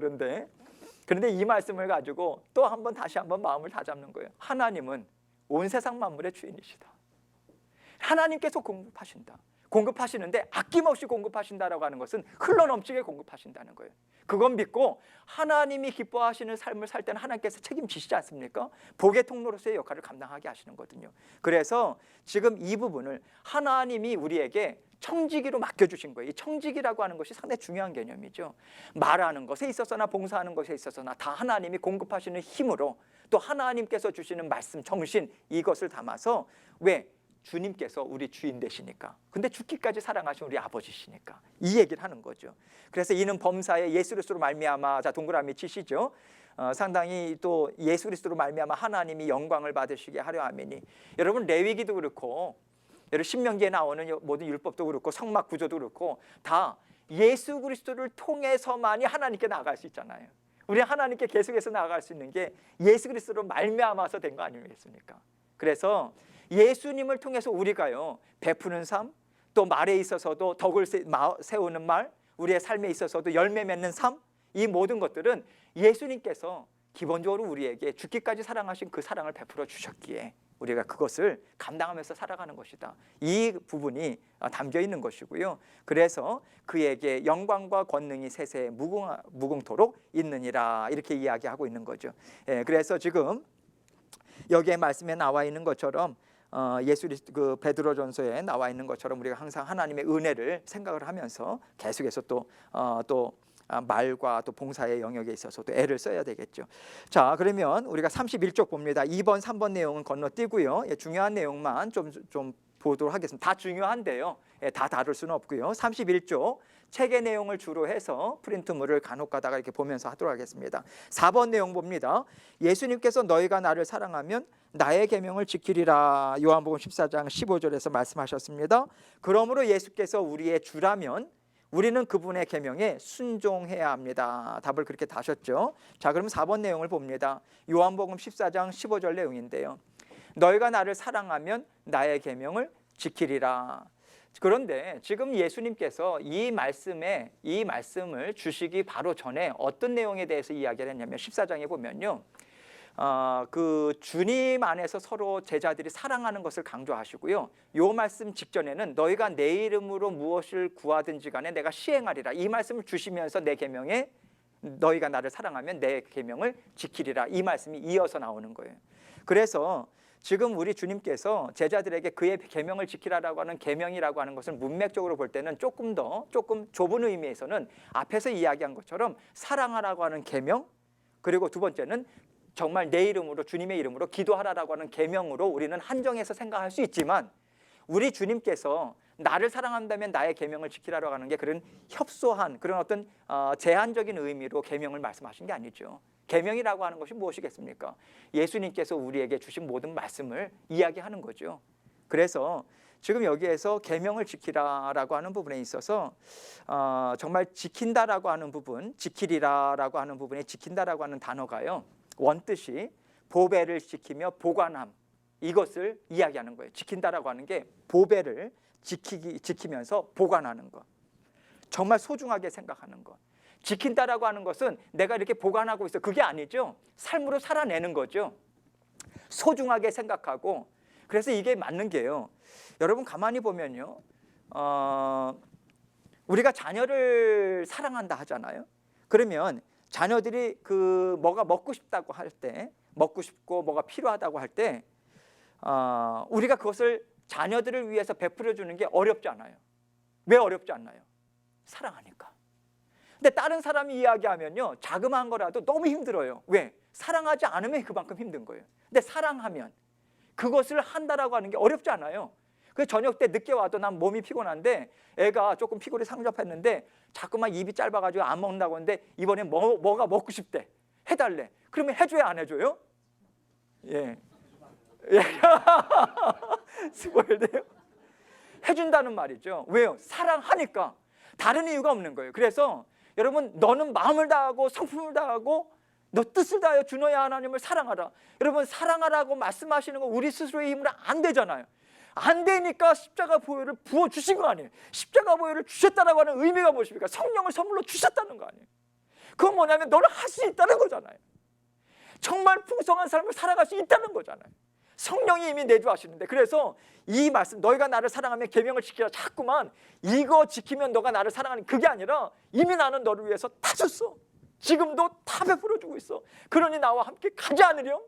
A: 그런데 이 말씀을 가지고 또 한번 다시 한번 마음을 다잡는 거예요. 하나님은 온 세상 만물의 주인이시다. 하나님께서 공급하시는데 아낌없이 공급하신다라고 하는 것은 흘러넘치게 공급하신다는 거예요. 그건 믿고 하나님이 기뻐하시는 삶을 살 때는 하나님께서 책임지시지 않습니까? 복의 통로로서의 역할을 감당하게 하시는 거거든요. 그래서 지금 이 부분을 하나님이 우리에게 청지기로 맡겨주신 거예요. 이 청지기라고 하는 것이 상당히 중요한 개념이죠. 말하는 것에 있어서나 봉사하는 것에 있어서나 다 하나님이 공급하시는 힘으로, 또 하나님께서 주시는 말씀, 정신, 이것을 담아서, 왜? 주님께서 우리 주인 되시니까. 근데 죽기까지 사랑하신 우리 아버지시니까 이 얘기를 하는 거죠. 그래서 이는 범사에 예수 그리스도로 말미암아, 자, 동그라미 치시죠. 상당히 또 예수 그리스도로 말미암아 하나님이 영광을 받으시게 하려 함이니. 여러분, 레위기도 그렇고 여러분 신명기에 나오는 모든 율법도 그렇고 성막 구조도 그렇고 다 예수 그리스도를 통해서만이 하나님께 나아갈 수 있잖아요. 우리 하나님께 계속해서 나아갈 수 있는 게 예수 그리스도로 말미암아서 된 거 아니겠습니까? 그래서 예수님을 통해서 우리가요, 베푸는 삶, 또 말에 있어서도 덕을 세우는 말, 우리의 삶에 있어서도 열매 맺는 삶, 이 모든 것들은 예수님께서 기본적으로 우리에게 죽기까지 사랑하신 그 사랑을 베풀어 주셨기에 우리가 그것을 감당하면서 살아가는 것이다. 이 부분이 담겨 있는 것이고요. 그래서 그에게 영광과 권능이 세세 무궁토록 있느니라, 이렇게 이야기하고 있는 거죠. 그래서 지금 여기에 말씀에 나와 있는 것처럼 그 베드로전서에 나와 있는 것처럼 우리가 항상 하나님의 은혜를 생각을 하면서 계속해서 또 말과 또 봉사의 영역에 있어서도 애를 써야 되겠죠. 자, 그러면 우리가 31쪽 봅니다. 2번, 3번 내용은 건너뛰고요. 중요한 내용만 좀 보도록 하겠습니다. 다 중요한데요, 다 다룰 수는 없고요. 31쪽 책의 내용을 주로 해서 프린트물을 간혹 가다가 이렇게 보면서 하도록 하겠습니다. 4번 내용 봅니다. 예수님께서 너희가 나를 사랑하면 나의 계명을 지키리라. 요한복음 14장 15절에서 말씀하셨습니다. 그러므로 예수께서 우리의 주라면 우리는 그분의 계명에 순종해야 합니다. 답을 그렇게 다셨죠. 자, 그럼 4번 내용을 봅니다. 요한복음 14장 15절 내용인데요. 너희가 나를 사랑하면 나의 계명을 지키리라. 그런데 지금 예수님께서 이 말씀을 주시기 바로 전에 어떤 내용에 대해서 이야기를 했냐면 14장에 보면요, 그 주님 안에서 서로 제자들이 사랑하는 것을 강조하시고요, 요 말씀 직전에는 너희가 내 이름으로 무엇을 구하든지 간에 내가 시행하리라, 이 말씀을 주시면서 내 계명에, 너희가 나를 사랑하면 내 계명을 지키리라, 이 말씀이 이어서 나오는 거예요. 그래서 지금 우리 주님께서 제자들에게 그의 계명을 지키라라고 하는 계명이라고 하는 것을 문맥적으로 볼 때는 조금 좁은 의미에서는 앞에서 이야기한 것처럼 사랑하라고 하는 계명, 그리고 두 번째는 정말 내 이름으로, 주님의 이름으로 기도하라라고 하는 계명으로 우리는 한정해서 생각할 수 있지만, 우리 주님께서 나를 사랑한다면 나의 계명을 지키라라고 하는 게 그런 협소한 그런 어떤 제한적인 의미로 계명을 말씀하신 게 아니죠. 계명이라고 하는 것이 무엇이겠습니까? 예수님께서 우리에게 주신 모든 말씀을 이야기하는 거죠. 그래서 지금 여기에서 계명을 지키라라고 하는 부분에 있어서 정말 지킨다라고 하는 부분, 지키리라라고 하는 부분에 지킨다라고 하는 단어가요, 원뜻이 보배를 지키며 보관함, 이것을 이야기하는 거예요. 지킨다라고 하는 게 보배를 지키면서 보관하는 것, 정말 소중하게 생각하는 것. 지킨다라고 하는 것은 내가 이렇게 보관하고 있어, 그게 아니죠. 삶으로 살아내는 거죠. 소중하게 생각하고. 그래서 이게 맞는 게요, 여러분 가만히 보면요, 우리가 자녀를 사랑한다 하잖아요. 그러면 자녀들이 뭐가 먹고 싶다고 할 때, 먹고 싶고 뭐가 필요하다고 할 때 우리가 그것을 자녀들을 위해서 베풀어 주는 게 어렵지 않아요. 왜 어렵지 않나요? 사랑하니까. 근데 다른 사람이 이야기하면요, 자그마한 거라도 너무 힘들어요. 왜? 사랑하지 않으면 그만큼 힘든 거예요. 근데 사랑하면 그것을 한다라고 하는 게 어렵지 않아요. 그 저녁 때 늦게 와도 난 몸이 피곤한데, 애가 조금 피골이 상접했는데 자꾸만 입이 짧아가지고 안 먹는다고 하는데 이번에 뭐가 먹고 싶대, 해달래. 그러면 해줘야 안 해줘요? 예. 스포일돼요? 해준다는 말이죠. 왜요? 사랑하니까. 다른 이유가 없는 거예요. 그래서 여러분, 너는 마음을 다하고 성품을 다하고 너 뜻을 다하여 주 너의 하나님을 사랑하라. 여러분, 사랑하라고 말씀하시는 거 우리 스스로의 힘으로 안 되잖아요. 안 되니까 십자가 보혈을 부어주신 거 아니에요. 십자가 보혈을 주셨다라고 하는 의미가 무엇입니까? 성령을 선물로 주셨다는 거 아니에요. 그건 뭐냐면 너는 할 수 있다는 거잖아요. 정말 풍성한 삶을 살아갈 수 있다는 거잖아요. 성령이 이미 내주하시는데, 그래서 이 말씀, 너희가 나를 사랑하면 계명을 지키라, 자꾸만 이거 지키면 너가 나를 사랑하는, 그게 아니라 이미 나는 너를 위해서 다 줬어. 지금도 다 베풀어주고 있어. 그러니 나와 함께 가지 않으렴?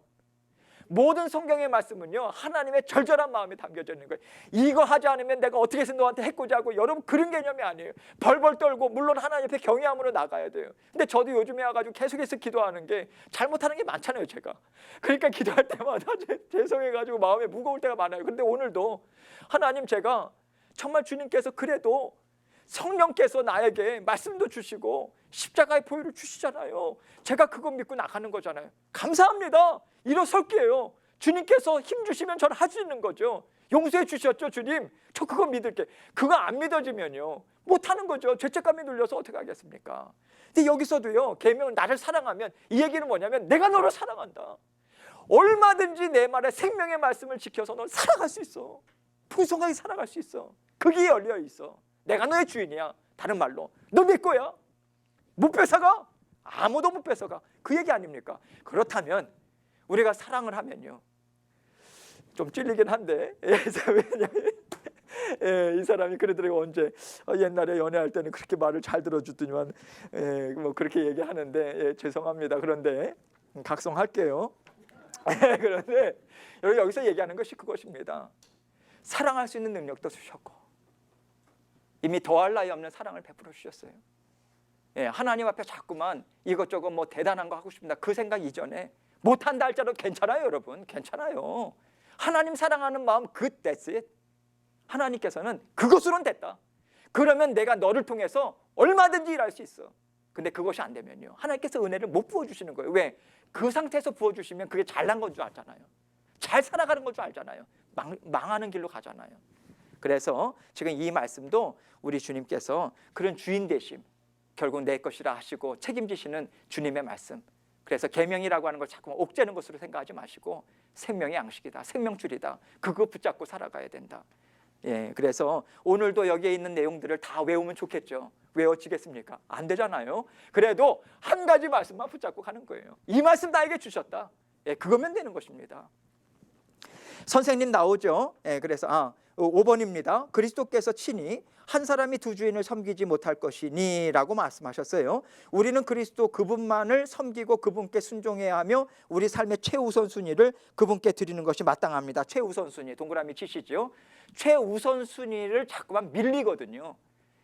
A: 모든 성경의 말씀은요, 하나님의 절절한 마음이 담겨져 있는 거예요. 이거 하지 않으면 내가 어떻게 해서 너한테 해코지 하고, 여러분 그런 개념이 아니에요. 벌벌 떨고 물론 하나님 앞에 경외함으로 나가야 돼요. 근데 저도 요즘에 와가지고 계속해서 기도하는 게, 잘못하는 게 많잖아요 제가. 그러니까 기도할 때마다 죄송해가지고 마음에 무거울 때가 많아요. 근데 오늘도 하나님, 제가 정말 주님께서 그래도 성령께서 나에게 말씀도 주시고 십자가의 보혈을 주시잖아요. 제가 그거 믿고 나가는 거잖아요. 감사합니다. 일어설게요. 주님께서 힘 주시면 저는 할 수 있는 거죠. 용서해 주셨죠 주님, 저 그거 믿을게. 그거 안 믿어지면요 못하는 거죠. 죄책감이 눌려서 어떻게 하겠습니까? 근데 여기서도요, 계명, 나를 사랑하면 이 얘기는 뭐냐면 내가 너를 사랑한다. 얼마든지 내 말에 생명의 말씀을 지켜서 널 사랑할 수 있어. 풍성하게 살아갈 수 있어. 그게 열려 있어. 내가 너의 주인이야. 다른 말로 너 내 거야. 못 뺏어가. 아무도 못 뺏어가. 그 얘기 아닙니까? 그렇다면 우리가 사랑을 하면요, 좀 찔리긴 한데, 이 사람이 그러더라고. 언제 옛날에 연애할 때는 그렇게 말을 잘 들어주더니만 뭐 그렇게 얘기하는데, 죄송합니다. 그런데 각성할게요. 그런데 여기서 얘기하는 것이 그것입니다. 사랑할 수 있는 능력도 주셨고 이미 더할 나위 없는 사랑을 베풀어 주셨어요. 하나님 앞에 자꾸만 이것저것 뭐 대단한 거 하고 싶다, 그 생각 이전에 못한다 할지라도 괜찮아요. 여러분 괜찮아요. 하나님 사랑하는 마음, that's it. 하나님께서는 그것으로는 됐다. 그러면 내가 너를 통해서 얼마든지 일할 수 있어. 근데 그것이 안 되면요, 하나님께서 은혜를 못 부어주시는 거예요. 왜? 그 상태에서 부어주시면 그게 잘난 건 줄 알잖아요. 잘 살아가는 건 줄 알잖아요. 망하는 길로 가잖아요. 그래서 지금 이 말씀도 우리 주님께서 그런 주인 되심, 결국 내 것이라 하시고 책임지시는 주님의 말씀. 그래서 계명이라고 하는 걸 자꾸 옥죄는 것으로 생각하지 마시고 생명의 양식이다, 생명줄이다, 그거 붙잡고 살아가야 된다. 그래서 오늘도 여기에 있는 내용들을 다 외우면 좋겠죠. 외워지겠습니까? 안 되잖아요. 그래도 한 가지 말씀만 붙잡고 가는 거예요. 이 말씀 나에게 주셨다. 그거면 되는 것입니다. 선생님 나오죠. 그래서 5번입니다. 그리스도께서 친히 한 사람이 두 주인을 섬기지 못할 것이니 라고 말씀하셨어요. 우리는 그리스도 그분만을 섬기고 그분께 순종해야 하며 우리 삶의 최우선순위를 그분께 드리는 것이 마땅합니다. 최우선순위 동그라미 치시죠. 최우선순위를 자꾸만 밀리거든요.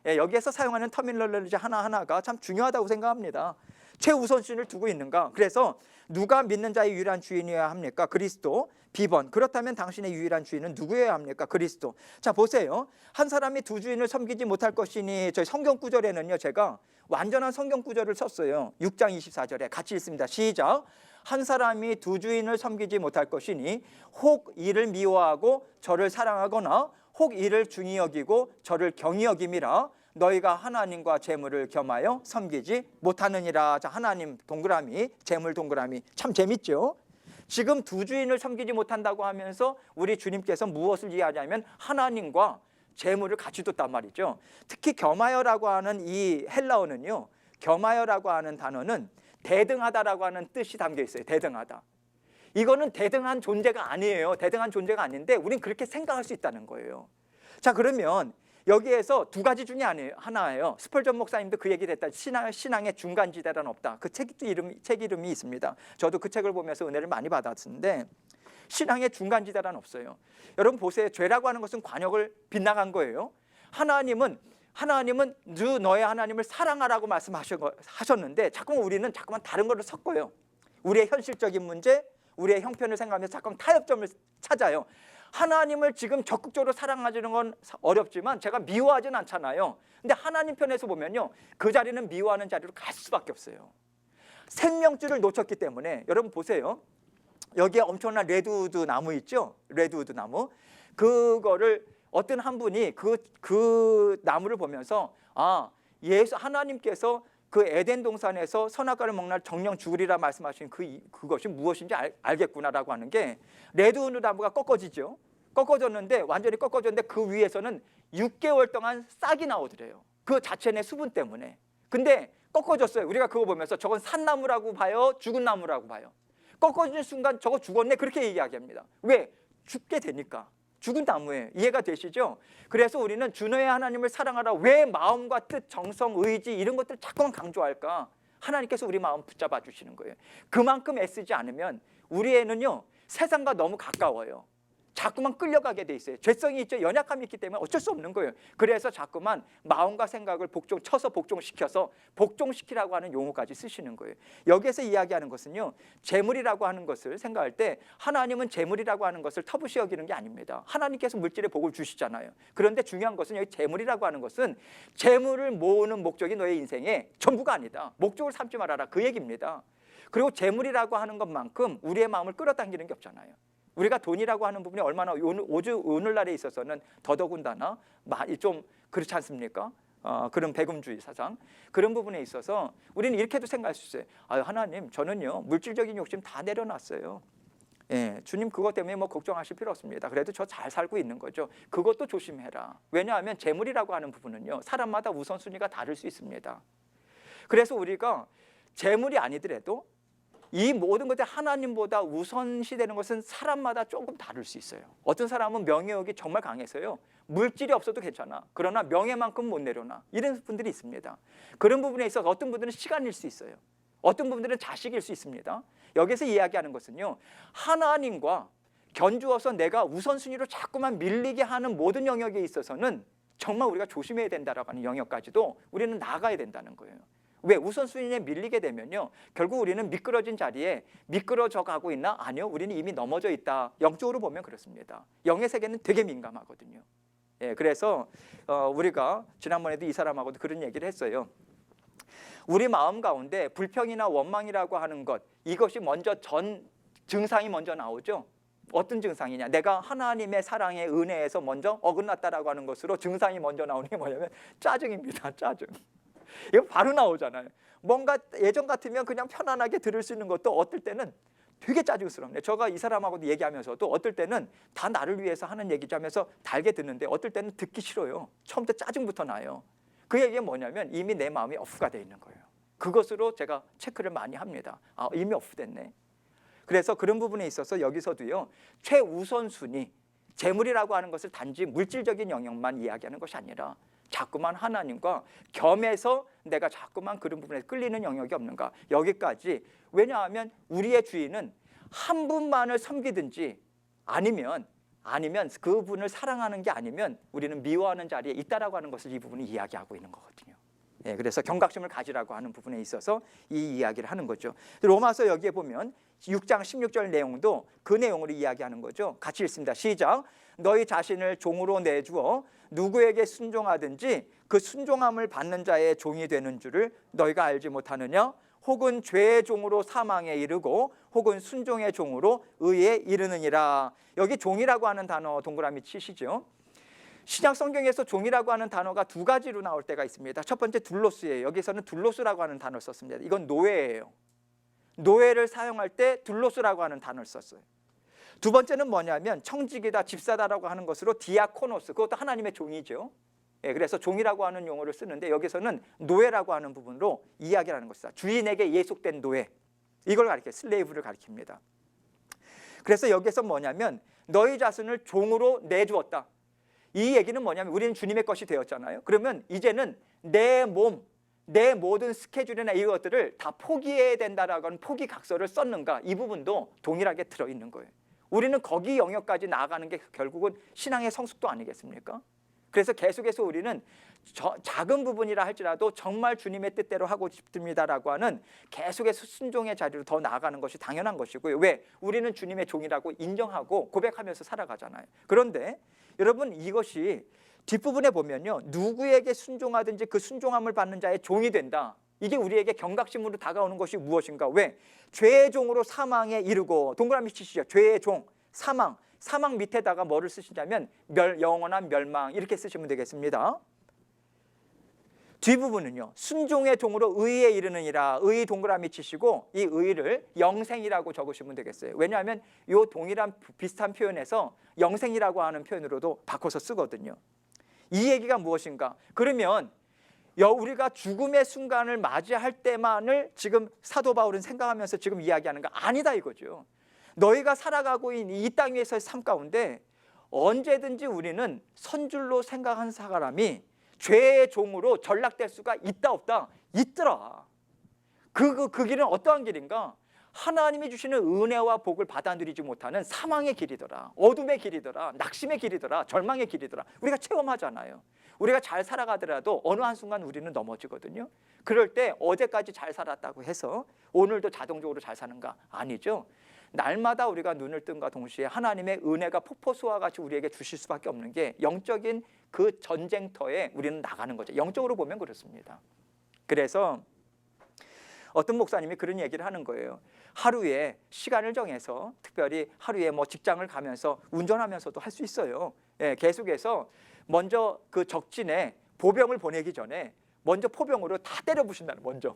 A: 여기에서 사용하는 터미널로지 하나하나가 참 중요하다고 생각합니다. 최우선순위를 두고 있는가? 그래서 누가 믿는 자의 유일한 주인이어야 합니까? 그리스도. B번. 그렇다면 당신의 유일한 주인은 누구여야 합니까? 그리스도. 자, 보세요. 한 사람이 두 주인을 섬기지 못할 것이니, 저희 성경 구절에는요, 제가 완전한 성경 구절을 썼어요. 6장 24절에 같이 읽습니다. 시작. 한 사람이 두 주인을 섬기지 못할 것이니 혹 이를 미워하고 저를 사랑하거나 혹 이를 중히 여기고 저를 경히 여김이라. 너희가 하나님과 재물을 겸하여 섬기지 못하느니라. 자, 하나님 동그라미, 재물 동그라미. 참 재밌죠? 지금 두 주인을 섬기지 못한다고 하면서 우리 주님께서 무엇을 이해하냐면 하나님과 재물을 같이 뒀단 말이죠. 특히 겸하여라고 하는 이 헬라어는요, 겸하여라고 하는 단어는 대등하다라고 하는 뜻이 담겨 있어요. 대등하다. 이거는 대등한 존재가 아니에요. 대등한 존재가 아닌데 우린 그렇게 생각할 수 있다는 거예요. 자, 그러면 여기에서 두 가지 중에 하나예요. 스펄전 목사님도 그 얘기를 했다. 신앙의 중간지대란 없다. 그 책 이름이 있습니다. 저도 그 책을 보면서 은혜를 많이 받았는데 신앙의 중간지대란 없어요. 여러분 보세요. 죄라고 하는 것은 관역을 빗나간 거예요. 하나님은 너의 하나님을 사랑하라고 말씀하셨는데 자꾸만 우리는 다른 거를 섞어요. 우리의 현실적인 문제, 우리의 형편을 생각하면서 자꾸만 타협점을 찾아요. 하나님을 지금 적극적으로 사랑하는 건 어렵지만 제가 미워하진 않잖아요. 근데 하나님 편에서 보면요, 그 자리는 미워하는 자리로 갈 수밖에 없어요. 생명줄을 놓쳤기 때문에. 여러분 보세요. 여기에 엄청난 레드우드 나무 있죠? 레드우드 나무. 그거를 어떤 한 분이 그 나무를 보면서 하나님께서 그 에덴 동산에서 선악과를 먹는 날 정령 죽으리라 말씀하신 그것이 무엇인지 알겠구나라고 하는 게, 레드우드 나무가 꺾어지죠. 꺾어졌는데 완전히 꺾어졌는데 그 위에서는 6개월 동안 싹이 나오더래요. 그 자체의 수분 때문에. 근데 꺾어졌어요. 우리가 그거 보면서 저건 산나무라고 봐요? 죽은 나무라고 봐요? 꺾어진 순간 저거 죽었네? 그렇게 이야기합니다. 왜? 죽게 되니까. 죽은 나무예요. 이해가 되시죠? 그래서 우리는 주너의 하나님을 사랑하라. 왜 마음과 뜻, 정성, 의지 이런 것들을 자꾸만 강조할까? 하나님께서 우리 마음 붙잡아 주시는 거예요. 그만큼 애쓰지 않으면 우리에는요, 세상과 너무 가까워요. 자꾸만 끌려가게 돼 있어요. 죄성이 있죠. 연약함이 있기 때문에 어쩔 수 없는 거예요. 그래서 자꾸만 마음과 생각을 복종시켜서 복종시키라고 하는 용어까지 쓰시는 거예요. 여기에서 이야기하는 것은요, 재물이라고 하는 것을 생각할 때 하나님은 재물이라고 하는 것을 터부시 여기는 게 아닙니다. 하나님께서 물질의 복을 주시잖아요. 그런데 중요한 것은 여기 재물이라고 하는 것은 재물을 모으는 목적이 너의 인생의 전부가 아니다. 목적을 삼지 말아라. 그 얘기입니다. 그리고 재물이라고 하는 것만큼 우리의 마음을 끌어당기는 게 없잖아요. 우리가 돈이라고 하는 부분이 얼마나 오늘날에 있어서는 더더군다나 좀 그렇지 않습니까? 그런 배금주의 사상, 그런 부분에 있어서 우리는 이렇게도 생각할 수 있어요. 하나님, 저는요 물질적인 욕심 다 내려놨어요. 주님 그것 때문에 걱정하실 필요 없습니다. 그래도 저 잘 살고 있는 거죠. 그것도 조심해라. 왜냐하면 재물이라고 하는 부분은요, 사람마다 우선순위가 다를 수 있습니다. 그래서 우리가 재물이 아니더라도 이 모든 것들이 하나님보다 우선시되는 것은 사람마다 조금 다를 수 있어요. 어떤 사람은 명예욕이 정말 강해서요, 물질이 없어도 괜찮아. 그러나 명예만큼 못 내려놔. 이런 분들이 있습니다. 그런 부분에 있어서 어떤 분들은 시간일 수 있어요. 어떤 분들은 자식일 수 있습니다. 여기서 이야기하는 것은요, 하나님과 견주어서 내가 우선순위로 자꾸만 밀리게 하는 모든 영역에 있어서는 정말 우리가 조심해야 된다라고 하는 영역까지도 우리는 나가야 된다는 거예요. 왜? 우선순위에 밀리게 되면요, 결국 우리는 미끄러진 자리에 미끄러져 가고 있나? 아니요, 우리는 이미 넘어져 있다. 영적으로 보면 그렇습니다. 영의 세계는 되게 민감하거든요. 그래서 우리가 지난번에도 이 사람하고도 그런 얘기를 했어요. 우리 마음 가운데 불평이나 원망이라고 하는 것, 이것이 먼저 증상이 먼저 나오죠. 어떤 증상이냐? 내가 하나님의 사랑의 은혜에서 먼저 어긋났다라고 하는 것으로 증상이 먼저 나오는 게 뭐냐면 짜증입니다. 짜증. 이거 바로 나오잖아요. 뭔가 예전 같으면 그냥 편안하게 들을 수 있는 것도 어떨 때는 되게 짜증스럽네요. 제가 이 사람하고도 얘기하면서도 어떨 때는 다 나를 위해서 하는 얘기죠 하면서 달게 듣는데 어떨 때는 듣기 싫어요. 처음부터 짜증부터 나요. 그 얘기가 뭐냐면 이미 내 마음이 오프가 돼 있는 거예요. 그것으로 제가 체크를 많이 합니다. 이미 오프됐네. 그래서 그런 부분에 있어서 여기서도요, 최우선순위, 재물이라고 하는 것을 단지 물질적인 영역만 이야기하는 것이 아니라 자꾸만 하나님과 겸해서 내가 자꾸만 그런 부분에 끌리는 영역이 없는가, 여기까지. 왜냐하면 우리의 주인은 한 분만을 섬기든지 아니면 그분을 사랑하는 게 아니면 우리는 미워하는 자리에 있다라고 하는 것을 이 부분이 이야기하고 있는 거거든요. 예, 그래서 경각심을 가지라고 하는 부분에 있어서 이 이야기를 하는 거죠. 로마서 여기에 보면 6장 16절 내용도 그 내용으로 이야기하는 거죠. 같이 읽습니다. 시작. 너희 자신을 종으로 내주어 누구에게 순종하든지 그 순종함을 받는 자의 종이 되는 줄을 너희가 알지 못하느냐? 혹은 죄의 종으로 사망에 이르고 혹은 순종의 종으로 의에 이르느니라. 여기 종이라고 하는 단어 동그라미 치시죠. 신약 성경에서 종이라고 하는 단어가 두 가지로 나올 때가 있습니다. 첫 번째 둘로스예요. 여기서는 둘로스라고 하는 단어를 썼습니다. 이건 노예예요. 노예를 사용할 때 둘로스라고 하는 단어를 썼어요. 두 번째는 뭐냐면 청직이다, 집사다라고 하는 것으로 디아코노스, 그것도 하나님의 종이죠. 예, 그래서 종이라고 하는 용어를 쓰는데 여기서는 노예라고 하는 부분으로 이야기를 하는 것이다. 주인에게 예속된 노예, 이걸 가리켜요. 슬레이브를 가리킵니다. 그래서 여기서 뭐냐면 너희 자신을 종으로 내주었다. 이 얘기는 뭐냐면 우리는 주님의 것이 되었잖아요. 그러면 이제는 내 몸, 내 모든 스케줄이나 이것들을 다 포기해야 된다라고 하는 포기각서를 썼는가, 이 부분도 동일하게 들어있는 거예요. 우리는 거기 영역까지 나아가는 게 결국은 신앙의 성숙도 아니겠습니까? 그래서 계속해서 우리는 작은 부분이라 할지라도 정말 주님의 뜻대로 하고 싶습니다라고 하는 계속해서 순종의 자리로 더 나아가는 것이 당연한 것이고요. 왜? 우리는 주님의 종이라고 인정하고 고백하면서 살아가잖아요. 그런데 여러분, 이것이 뒷부분에 보면요, 누구에게 순종하든지 그 순종함을 받는 자의 종이 된다. 이게 우리에게 경각심으로 다가오는 것이 무엇인가? 왜? 죄의 종으로 사망에 이르고, 동그라미 치시죠. 죄의 종, 사망 밑에다가 뭐를 쓰시냐면 영원한 멸망, 이렇게 쓰시면 되겠습니다. 뒷부분은요, 순종의 종으로 의에 이르느니라. 의 동그라미 치시고 이 의를 영생이라고 적으시면 되겠어요. 왜냐하면 이 동일한 비슷한 표현에서 영생이라고 하는 표현으로도 바꿔서 쓰거든요. 이 얘기가 무엇인가? 그러면 우리가 죽음의 순간을 맞이할 때만을 지금 사도 바울은 생각하면서 지금 이야기하는 거 아니다 이거죠. 너희가 살아가고 있는 이 땅 위에서의 삶 가운데 언제든지 우리는 선줄로 생각한 사람이 죄의 종으로 전락될 수가 있다 없다? 있더라. 그 길은 어떠한 길인가? 하나님이 주시는 은혜와 복을 받아 누리지 못하는 사망의 길이더라. 어둠의 길이더라. 낙심의 길이더라. 절망의 길이더라. 우리가 체험하잖아요. 우리가 잘 살아가더라도 어느 한순간 우리는 넘어지거든요. 그럴 때 어제까지 잘 살았다고 해서 오늘도 자동적으로 잘 사는가? 아니죠. 날마다 우리가 눈을 뜬과 동시에 하나님의 은혜가 폭포수와 같이 우리에게 주실 수밖에 없는 게 영적인 그 전쟁터에 우리는 나가는 거죠. 영적으로 보면 그렇습니다. 그래서 어떤 목사님이 그런 얘기를 하는 거예요. 하루에 시간을 정해서, 특별히 하루에 뭐 직장을 가면서 운전하면서도 할 수 있어요. 예, 계속해서 먼저 그 적진에 보병을 보내기 전에 먼저 포병으로 다 때려 부신다는, 먼저.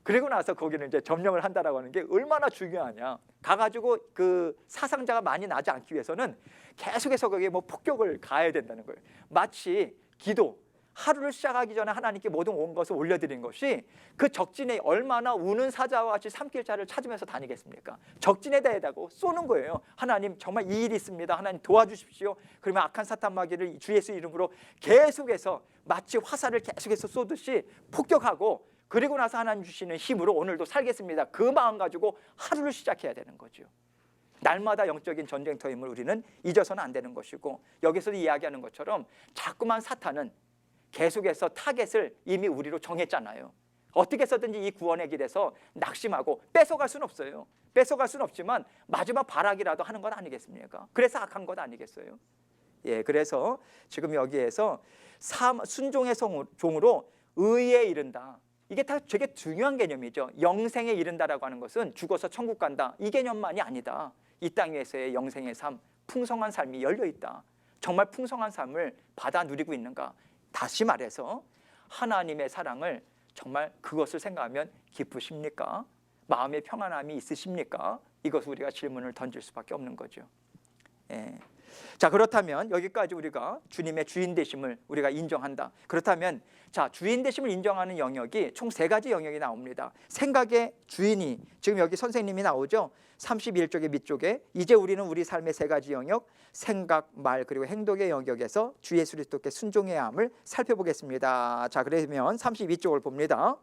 A: 그리고 나서 거기는 이제 점령을 한다라고 하는 게 얼마나 중요하냐. 가가지고 그 사상자가 많이 나지 않기 위해서는 계속해서 거기에 뭐 폭격을 가해야 된다는 거예요. 마치 기도, 하루를 시작하기 전에 하나님께 모든 온 것을 올려드린 것이 그 적진에 얼마나 우는 사자와 같이 삼킬 자를 찾으면서 다니겠습니까? 적진에 대해다고 쏘는 거예요. 하나님 정말 이 일이 있습니다. 하나님 도와주십시오. 그러면 악한 사탄 마귀를 주 예수 이름으로 계속해서 마치 화살을 계속해서 쏘듯이 폭격하고, 그리고 나서 하나님 주시는 힘으로 오늘도 살겠습니다. 그 마음 가지고 하루를 시작해야 되는 거죠. 날마다 영적인 전쟁터임을 우리는 잊어서는 안 되는 것이고, 여기서도 이야기하는 것처럼 자꾸만 사탄은 계속해서 타겟을 이미 우리로 정했잖아요. 어떻게 해서든지 이 구원의 길에서 낙심하고 뺏어갈 수는 없어요. 뺏어갈 수는 없지만 마지막 발악이라도 하는 것 아니겠습니까? 그래서 악한 것 아니겠어요? 예, 그래서 지금 여기에서 순종의 종으로 의에 이른다. 이게 다 되게 중요한 개념이죠. 영생에 이른다라고 하는 것은 죽어서 천국 간다, 이 개념만이 아니다. 이 땅 위에서의 영생의 삶, 풍성한 삶이 열려있다. 정말 풍성한 삶을 받아 누리고 있는가? 다시 말해서 하나님의 사랑을 정말 그것을 생각하면 기쁘십니까? 마음의 평안함이 있으십니까? 이것을 우리가 질문을 던질 수밖에 없는 거죠. 예. 자, 그렇다면 여기까지 우리가 주님의 주인 되심을 우리가 인정한다. 그렇다면 자, 주인 되심을 인정하는 영역이 총 3가지 영역이 나옵니다. 생각의 주인이, 지금 여기 선생님이 나오죠. 31쪽의 밑쪽에 이제 우리는 우리 삶의 세 가지 영역, 생각, 말 그리고 행동의 영역에서 주 예수 그리스도께 순종해야 함을 살펴보겠습니다. 자, 그러면 32쪽을 봅니다.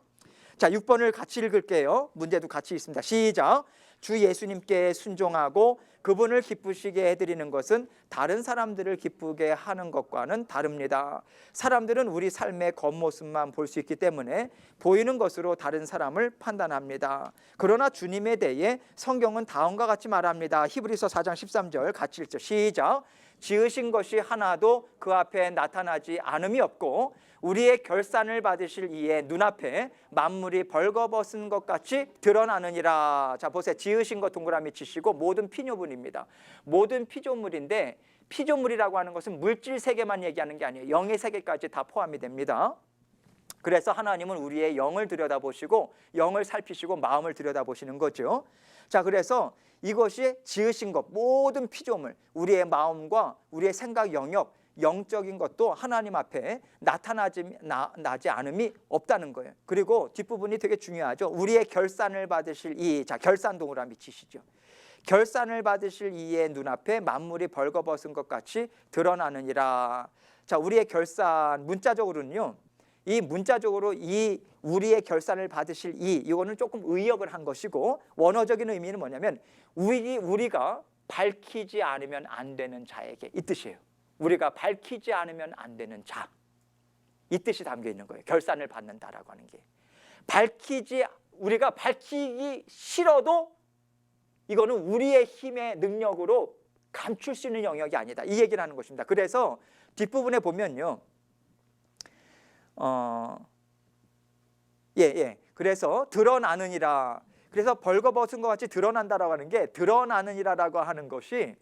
A: 자, 6번을 같이 읽을게요. 문제도 같이 있습니다. 시작. 주 예수님께 순종하고 그분을 기쁘시게 해드리는 것은 다른 사람들을 기쁘게 하는 것과는 다릅니다. 사람들은 우리 삶의 겉모습만 볼 수 있기 때문에 보이는 것으로 다른 사람을 판단합니다. 그러나 주님에 대해 성경은 다음과 같이 말합니다. 히브리서 4장 13절 같이 읽죠. 시작. 지으신 것이 하나도 그 앞에 나타나지 않음이 없고 우리의 결산을 받으실 이의 눈앞에 만물이 벌거벗은 것 같이 드러나느니라. 자, 보세요. 지으신 것 동그라미 치시고 모든 피조물입니다. 모든 피조물인데 피조물이라고 하는 것은 물질 세계만 얘기하는 게 아니에요. 영의 세계까지 다 포함이 됩니다. 그래서 하나님은 우리의 영을 들여다보시고 영을 살피시고 마음을 들여다보시는 거죠. 자, 그래서 이것이 지으신 것, 모든 피조물, 우리의 마음과 우리의 생각 영역, 영적인 것도 하나님 앞에 나지 않음이 없다는 거예요. 그리고 뒷부분이 되게 중요하죠. 우리의 결산을 받으실 이, 자, 결산 동그라미 치시죠. 결산을 받으실 이의 눈앞에 만물이 벌거벗은 것 같이 드러나느니라. 자, 우리의 결산 문자적으로는요. 이 문자적으로 이 우리의 결산을 받으실 이거는 조금 의역을 한 것이고 원어적인 의미는 뭐냐면 우리가 밝히지 않으면 안 되는 자에게 이 뜻이에요. 우리가 밝히지 않으면 안 되는 자, 이 뜻이 담겨 있는 거예요. 결산을 받는다라고 하는 게 우리가 밝히기 싫어도 이거는 우리의 힘의 능력으로 감출 수 있는 영역이 아니다. 이 얘기를 하는 것입니다. 그래서 뒷부분에 보면요. 그래서 드러나느니라. 그래서 벌거벗은 것 같이 드러난다라고 하는 게 드러나느니라라고 하는 것이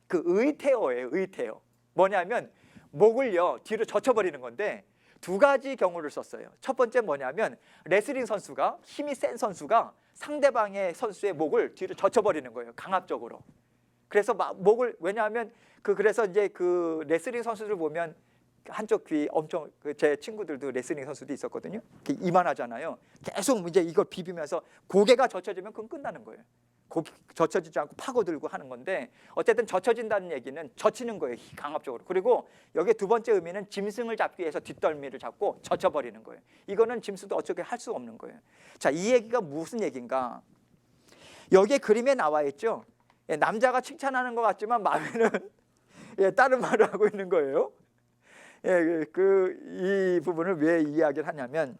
A: 그 의태어예요. 의태어. 뭐냐면 목을요 뒤로 젖혀버리는 건데 두 가지 경우를 썼어요. 첫 번째 뭐냐면 레슬링 선수가 힘이 센 선수가 상대방의 선수의 목을 뒤로 젖혀버리는 거예요. 강압적으로. 그래서 목을 왜냐하면 그래서 이제 그 레슬링 선수들 보면 한쪽 귀 엄청 제 친구들도 레슬링 선수도 있었거든요. 이만하잖아요. 계속 이제 이걸 비비면서 고개가 젖혀지면 그건 끝나는 거예요. 젖혀지지 않고 파고들고 하는 건데 어쨌든 젖혀진다는 얘기는 젖히는 거예요. 강압적으로. 그리고 여기 두 번째 의미는 짐승을 잡기 위해서 뒷덜미를 잡고 젖혀버리는 거예요. 이거는 짐승도 어떻게 할 수 없는 거예요. 자, 이 얘기가 무슨 얘기인가? 여기에 그림에 나와 있죠. 남자가 칭찬하는 것 같지만 마음에는 다른 말을 하고 있는 거예요. 이 부분을 왜 이야기를 하냐면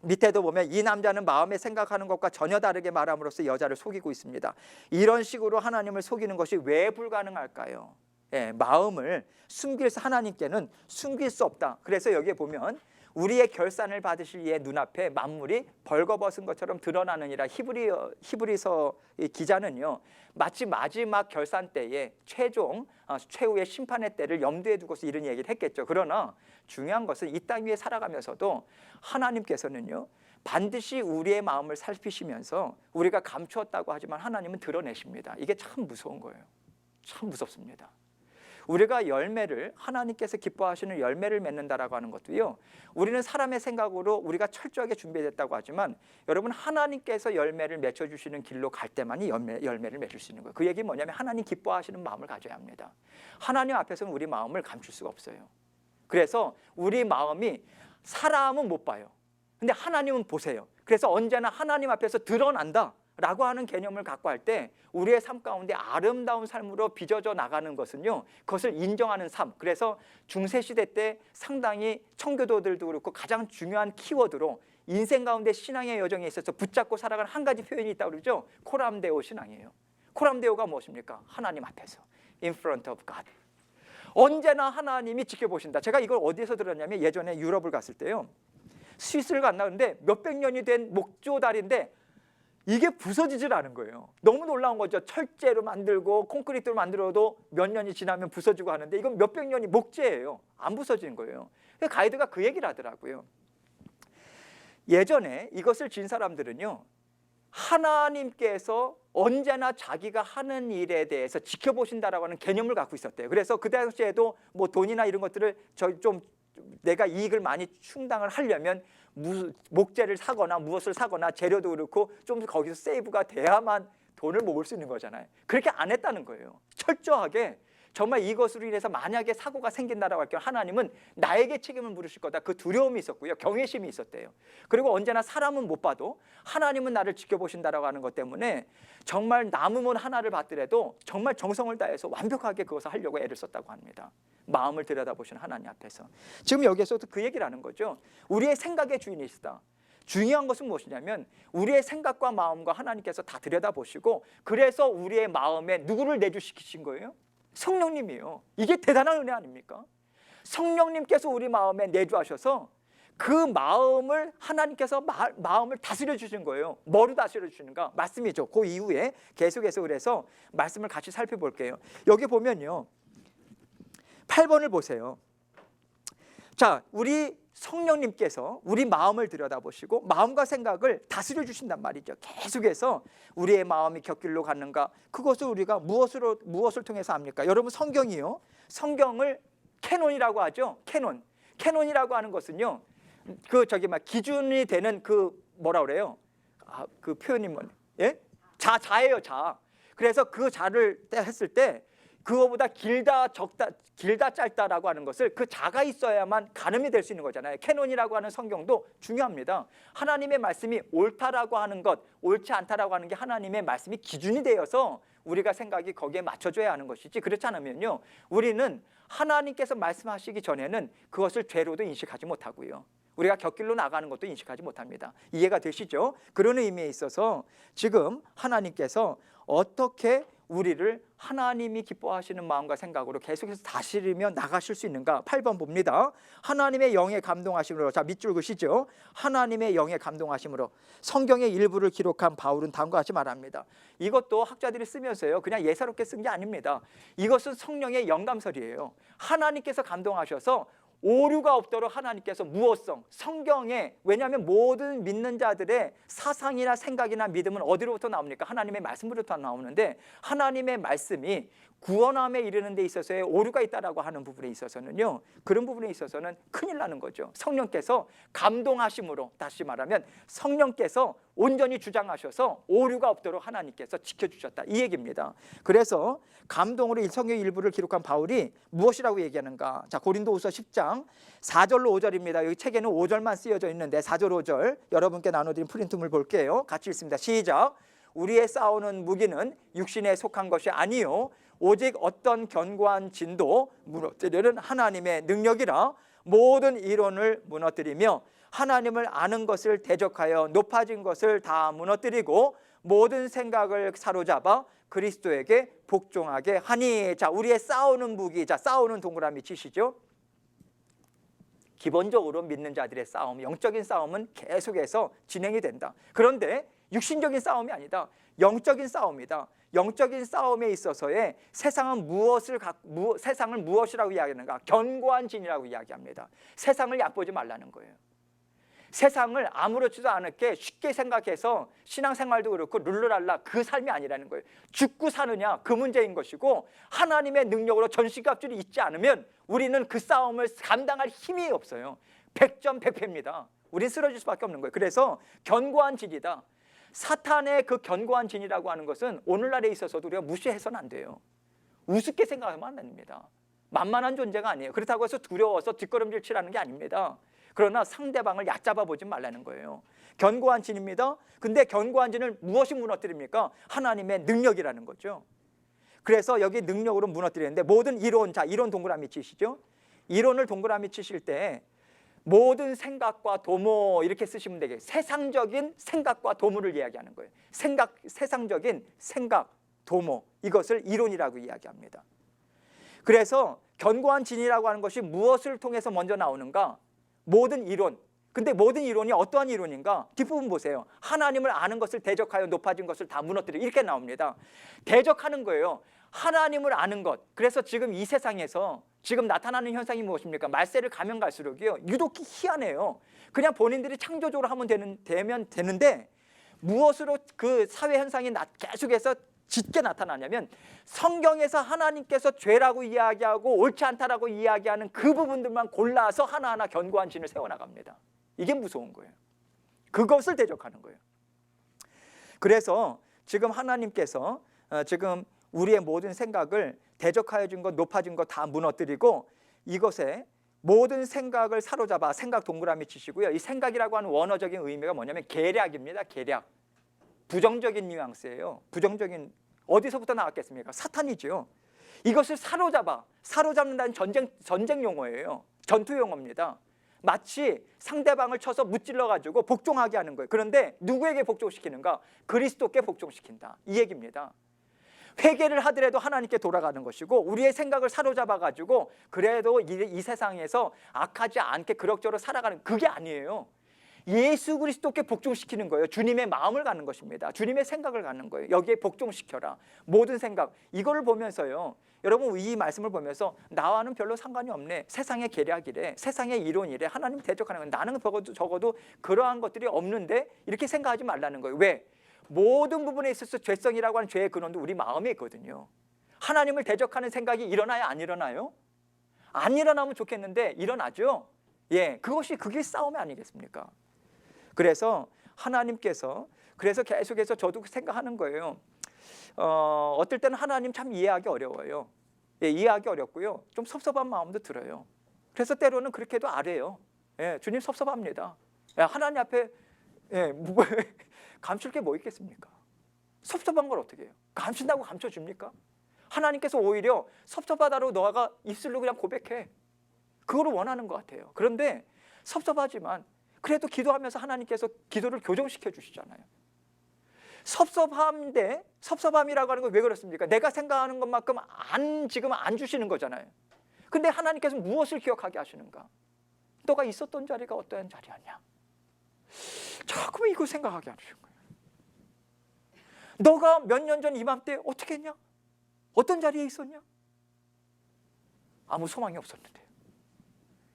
A: 밑에도 보면 이 남자는 마음에 생각하는 것과 전혀 다르게 말함으로써 여자를 속이고 있습니다. 이런 식으로 하나님을 속이는 것이 왜 불가능할까요? 마음을 하나님께는 숨길 수 없다. 그래서 여기에 보면 우리의 결산을 받으실 이의 눈앞에 만물이 벌거벗은 것처럼 드러나느니라. 히브리서 기자는요 마치 마지막 결산 때에 최후의 심판의 때를 염두에 두고서 이런 얘기를 했겠죠. 그러나 중요한 것은 이 땅 위에 살아가면서도 하나님께서는요 반드시 우리의 마음을 살피시면서 우리가 감추었다고 하지만 하나님은 드러내십니다. 이게 참 무서운 거예요. 참 무섭습니다. 우리가 하나님께서 기뻐하시는 열매를 맺는다라고 하는 것도요. 우리는 사람의 생각으로 우리가 철저하게 준비됐다고 하지만 여러분 하나님께서 열매를 맺어주시는 길로 갈 때만이 열매를 맺을 수 있는 거예요. 그 얘기는 뭐냐면 하나님 기뻐하시는 마음을 가져야 합니다. 하나님 앞에서는 우리 마음을 감출 수가 없어요. 그래서 우리 마음이 사람은 못 봐요. 근데 하나님은 보세요. 그래서 언제나 하나님 앞에서 드러난다 라고 하는 개념을 갖고 할 때 우리의 삶 가운데 아름다운 삶으로 빚어져 나가는 것은요 그것을 인정하는 삶. 그래서 중세시대 때 상당히 청교도들도 그렇고 가장 중요한 키워드로 인생 가운데 신앙의 여정에 있어서 붙잡고 살아가는 한 가지 표현이 있다고 그러죠. 코람데오 신앙이에요. 코람데오가 무엇입니까? 하나님 앞에서 In front of God. 언제나 하나님이 지켜보신다. 제가 이걸 어디에서 들었냐면 예전에 유럽을 갔을 때요 스위스를 갔나는데 몇백 년이 된 목조다리인데 이게 부서지질 않은 거예요. 너무 놀라운 거죠. 철제로 만들고 콘크리트로 만들어도 몇 년이 지나면 부서지고 하는데 이건 몇백 년이 목재예요. 안 부서지는 거예요. 가이드가 그 얘기를 하더라고요. 예전에 이것을 진 사람들은요 하나님께서 언제나 자기가 하는 일에 대해서 지켜보신다라고 하는 개념을 갖고 있었대요. 그래서 그 당시에도 뭐 돈이나 이런 것들을 좀 내가 이익을 많이 충당을 하려면 목재를 사거나 무엇을 사거나 재료도 그렇고 좀 거기서 세이브가 돼야만 돈을 모을 수 있는 거잖아요. 그렇게 안 했다는 거예요. 철저하게 정말 이것으로 인해서 만약에 사고가 생긴다라고 할 경우 하나님은 나에게 책임을 물으실 거다. 그 두려움이 있었고요. 경외심이 있었대요. 그리고 언제나 사람은 못 봐도 하나님은 나를 지켜보신다라고 하는 것 때문에 정말 남음은 하나를 받더라도 정말 정성을 다해서 완벽하게 그것을 하려고 애를 썼다고 합니다. 마음을 들여다보신 하나님 앞에서. 지금 여기에서도 그 얘기를 하는 거죠. 우리의 생각의 주인이시다. 중요한 것은 무엇이냐면 우리의 생각과 마음과 하나님께서 다 들여다보시고 그래서 우리의 마음에 누구를 내주시키신 거예요? 성령님이에요. 이게 대단한 은혜 아닙니까? 성령님께서 우리 마음에 내주하셔서 그 마음을 하나님께서 마음을 다스려 주신 거예요. 뭐로 다스려 주시는가? 말씀이죠. 그 이후에 계속해서 그래서 말씀을 같이 살펴볼게요. 여기 보면요 8번을 보세요. 자, 우리 성령님께서 우리 마음을 들여다보시고 마음과 생각을 다스려 주신단 말이죠. 계속해서 우리의 마음이 곁길로 가는가? 그것을 우리가 무엇을 통해서 합니까? 여러분 성경이요. 성경을 캐논이라고 하죠. 캐논이라고 하는 것은요. 기준이 되는 뭐라 그래요? 그 표현이 뭐예요? 예? 자예요, 자. 그래서 그 자를 했을 때 그거보다 길다 짧다라고 하는 것을 그 자가 있어야만 가늠이 될 수 있는 거잖아요. 캐논이라고 하는 성경도 중요합니다. 하나님의 말씀이 옳다라고 하는 것, 옳지 않다라고 하는 게 하나님의 말씀이 기준이 되어서 우리가 생각이 거기에 맞춰줘야 하는 것이지, 그렇지 않으면요 우리는 하나님께서 말씀하시기 전에는 그것을 죄로도 인식하지 못하고요, 우리가 곁길로 나가는 것도 인식하지 못합니다. 이해가 되시죠? 그런 의미에 있어서 지금 하나님께서 어떻게 우리를 하나님이 기뻐하시는 마음과 생각으로 계속해서 다스리며 나가실 수 있는가? 8번 봅니다. 하나님의 영의 감동하심으로. 자, 밑줄 그시죠? 하나님의 영의 감동하심으로. 성경의 일부를 기록한 바울은 다음과 같이 말합니다. 이것도 학자들이 쓰면서요 그냥 예사롭게 쓴 게 아닙니다. 이것은 성령의 영감설이에요. 하나님께서 감동하셔서 오류가 없도록 하나님께서 무엇성, 성경에, 왜냐하면 모든 믿는 자들의 사상이나 생각이나 믿음은 어디로부터 나옵니까? 하나님의 말씀으로부터 나오는데 하나님의 말씀이 구원함에 이르는 데 있어서의 오류가 있다라고 하는 부분에 있어서는요, 그런 부분에 있어서는 큰일 나는 거죠. 성령께서 감동하심으로, 다시 말하면 성령께서 온전히 주장하셔서 오류가 없도록 하나님께서 지켜주셨다, 이 얘기입니다. 그래서 감동으로 성경 일부를 기록한 바울이 무엇이라고 얘기하는가? 자, 고린도후서 10장 4절로 5절입니다. 여기 책에는 5절만 쓰여져 있는데 4절 5절 여러분께 나눠드린 프린트물 볼게요. 같이 읽습니다. 시작. 우리의 싸우는 무기는 육신에 속한 것이 아니요 오직 어떤 견고한 진도 무너뜨리는 하나님의 능력이라. 모든 이론을 무너뜨리며 하나님을 아는 것을 대적하여 높아진 것을 다 무너뜨리고 모든 생각을 사로잡아 그리스도에게 복종하게 하니. 자, 우리의 싸우는 무기, 자, 싸우는 동그라미 치시죠. 기본적으로 믿는 자들의 싸움, 영적인 싸움은 계속해서 진행이 된다. 그런데 육신적인 싸움이 아니다. 영적인 싸움이다. 영적인 싸움에 있어서의 세상은 세상을 무엇이라고 이야기하는가? 견고한 진이라고 이야기합니다. 세상을 얕보지 말라는 거예요. 세상을 아무렇지도 않게 쉽게 생각해서 신앙생활도 그렇고 룰루랄라 그 삶이 아니라는 거예요. 죽고 사느냐 그 문제인 것이고, 하나님의 능력으로 전시갑줄이 있지 않으면 우리는 그 싸움을 감당할 힘이 없어요. 100점 100패입니다. 우린 쓰러질 수밖에 없는 거예요. 그래서 견고한 진이다. 사탄의 그 견고한 진이라고 하는 것은 오늘날에 있어서도 우리가 무시해서는 안 돼요. 우습게 생각하면 안 됩니다. 만만한 존재가 아니에요. 그렇다고 해서 두려워서 뒷걸음질 치라는 게 아닙니다. 그러나 상대방을 얕잡아 보지 말라는 거예요. 견고한 진입니다. 근데 견고한 진을 무엇이 무너뜨립니까? 하나님의 능력이라는 거죠. 그래서 여기 능력으로 무너뜨리는데 모든 이론, 자, 이론 동그라미 치시죠. 이론을 동그라미 치실 때 모든 생각과 도모 이렇게 쓰시면 되겠어요. 세상적인 생각과 도모를 이야기하는 거예요. 세상적인 생각, 도모, 이것을 이론이라고 이야기합니다. 그래서 견고한 진이라고 하는 것이 무엇을 통해서 먼저 나오는가? 모든 이론. 근데 모든 이론이 어떠한 이론인가? 뒷부분 보세요. 하나님을 아는 것을 대적하여 높아진 것을 다 무너뜨려, 이렇게 나옵니다. 대적하는 거예요. 하나님을 아는 것. 그래서 지금 이 세상에서 지금 나타나는 현상이 무엇입니까? 말세를 가면 갈수록요 유독히 희한해요. 그냥 본인들이 창조적으로 하면 되는데 무엇으로 그 사회 현상이 계속해서 짙게 나타나냐면 성경에서 하나님께서 죄라고 이야기하고 옳지 않다라고 이야기하는 그 부분들만 골라서 하나하나 견고한 진을 세워나갑니다. 이게 무서운 거예요. 그것을 대적하는 거예요. 그래서 지금 하나님께서 지금 우리의 모든 생각을 대적하여 준 것, 높아진 것 다 무너뜨리고 이것에 모든 생각을 사로잡아 생각 동그라미 치시고요. 이 생각이라고 하는 원어적인 의미가 뭐냐면 계략입니다. 계략. 부정적인 뉘앙스예요. 부정적인, 어디서부터 나왔겠습니까? 사탄이죠. 이것을 사로잡는다는 전쟁 용어예요. 전투 용어입니다. 마치 상대방을 쳐서 무찔러 가지고 복종하게 하는 거예요. 그런데 누구에게 복종시키는가? 그리스도께 복종시킨다, 이 얘기입니다. 회개를 하더라도 하나님께 돌아가는 것이고, 우리의 생각을 사로잡아 가지고 그래도 이 세상에서 악하지 않게 그럭저럭 살아가는, 그게 아니에요. 예수 그리스도께 복종시키는 거예요. 주님의 마음을 갖는 것입니다. 주님의 생각을 갖는 거예요. 여기에 복종시켜라. 모든 생각, 이거를 보면서요, 여러분 이 말씀을 보면서 나와는 별로 상관이 없네, 세상의 계략이래, 세상의 이론이래, 하나님 대적하는 건 나는 적어도 그러한 것들이 없는데, 이렇게 생각하지 말라는 거예요. 왜? 모든 부분에 있어서 죄성이라고 하는 죄의 근원도 우리 마음에 있거든요. 하나님을 대적하는 생각이 일어나요, 안 일어나요? 안 일어나면 좋겠는데 일어나죠. 예, 그게 싸움이 아니겠습니까? 그래서 하나님께서, 그래서 계속해서 저도 생각하는 거예요. 어떨 때는 하나님 참 이해하기 어려워요. 예, 이해하기 어렵고요, 좀 섭섭한 마음도 들어요. 그래서 때로는 그렇게도 아뢰요. 예, 주님 섭섭합니다. 예, 하나님 앞에 감출 게 뭐 있겠습니까? 섭섭한 걸 어떻게 해요? 감춘다고 감춰줍니까? 하나님께서 오히려 섭섭하다고 너가 입술로 그냥 고백해, 그거를 원하는 것 같아요. 그런데 섭섭하지만 그래도 기도하면서 하나님께서 기도를 교정시켜 주시잖아요. 섭섭함인데, 섭섭함이라고 하는 건 왜 그렇습니까? 내가 생각하는 것만큼 지금 안 주시는 거잖아요. 근데 하나님께서 무엇을 기억하게 하시는가? 너가 있었던 자리가 어떠한 자리였냐? 자꾸만 이거 생각하게 하시는 거예요. 너가 몇 년 전 이맘때 어떻게 했냐? 어떤 자리에 있었냐? 아무 소망이 없었는데,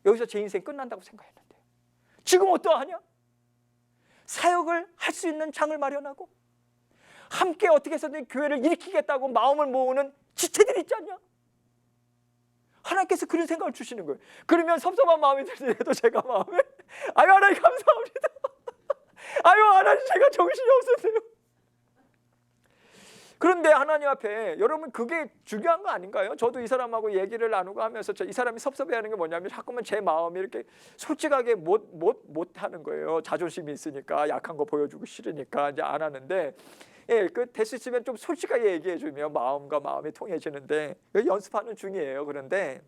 A: 여기서 제 인생 끝난다고 생각했는데 지금 어떠하냐? 사역을 할 수 있는 장을 마련하고 함께 어떻게 해서든 교회를 일으키겠다고 마음을 모으는 지체들이 있지 않냐? 하나님께서 그런 생각을 주시는 거예요. 그러면 섭섭한 마음이 들더라도 제가 마음에 아유 하나님 감사합니다. 아유 하나님 제가 정신이 없었어요. 그런데 하나님 앞에, 여러분 그게 중요한 거 아닌가요? 저도 이 사람하고 얘기를 나누고 하면서 이 사람이 섭섭해하는 게 뭐냐면 자꾸만 제 마음이 이렇게 솔직하게 못 하는 거예요. 자존심이 있으니까, 약한 거 보여주고 싫으니까 이제 안 하는데, 예, 그 될 수 있으면 좀 솔직하게 얘기해 주면 마음과 마음이 통해지는데 연습하는 중이에요. 그런데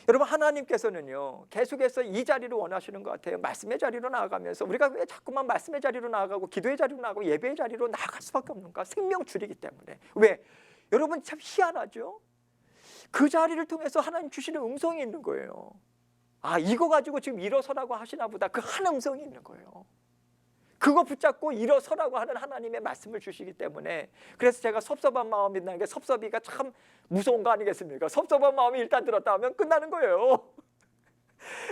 A: 여러분 하나님께서는요 계속해서 이 자리를 원하시는 것 같아요. 말씀의 자리로 나아가면서 우리가 왜 자꾸만 말씀의 자리로 나아가고 기도의 자리로 나아가고 예배의 자리로 나아갈 수밖에 없는가? 생명줄이기 때문에. 왜? 여러분 참 희한하죠? 그 자리를 통해서 하나님 주시는 음성이 있는 거예요. 아, 이거 가지고 지금 일어서라고 하시나 보다. 그 한 음성이 있는 거예요. 그거 붙잡고 일어서라고 하는 하나님의 말씀을 주시기 때문에. 그래서 제가 섭섭한 마음이 있는 게, 섭섭이가 참 무서운 거 아니겠습니까? 섭섭한 마음이 일단 들었다 하면 끝나는 거예요.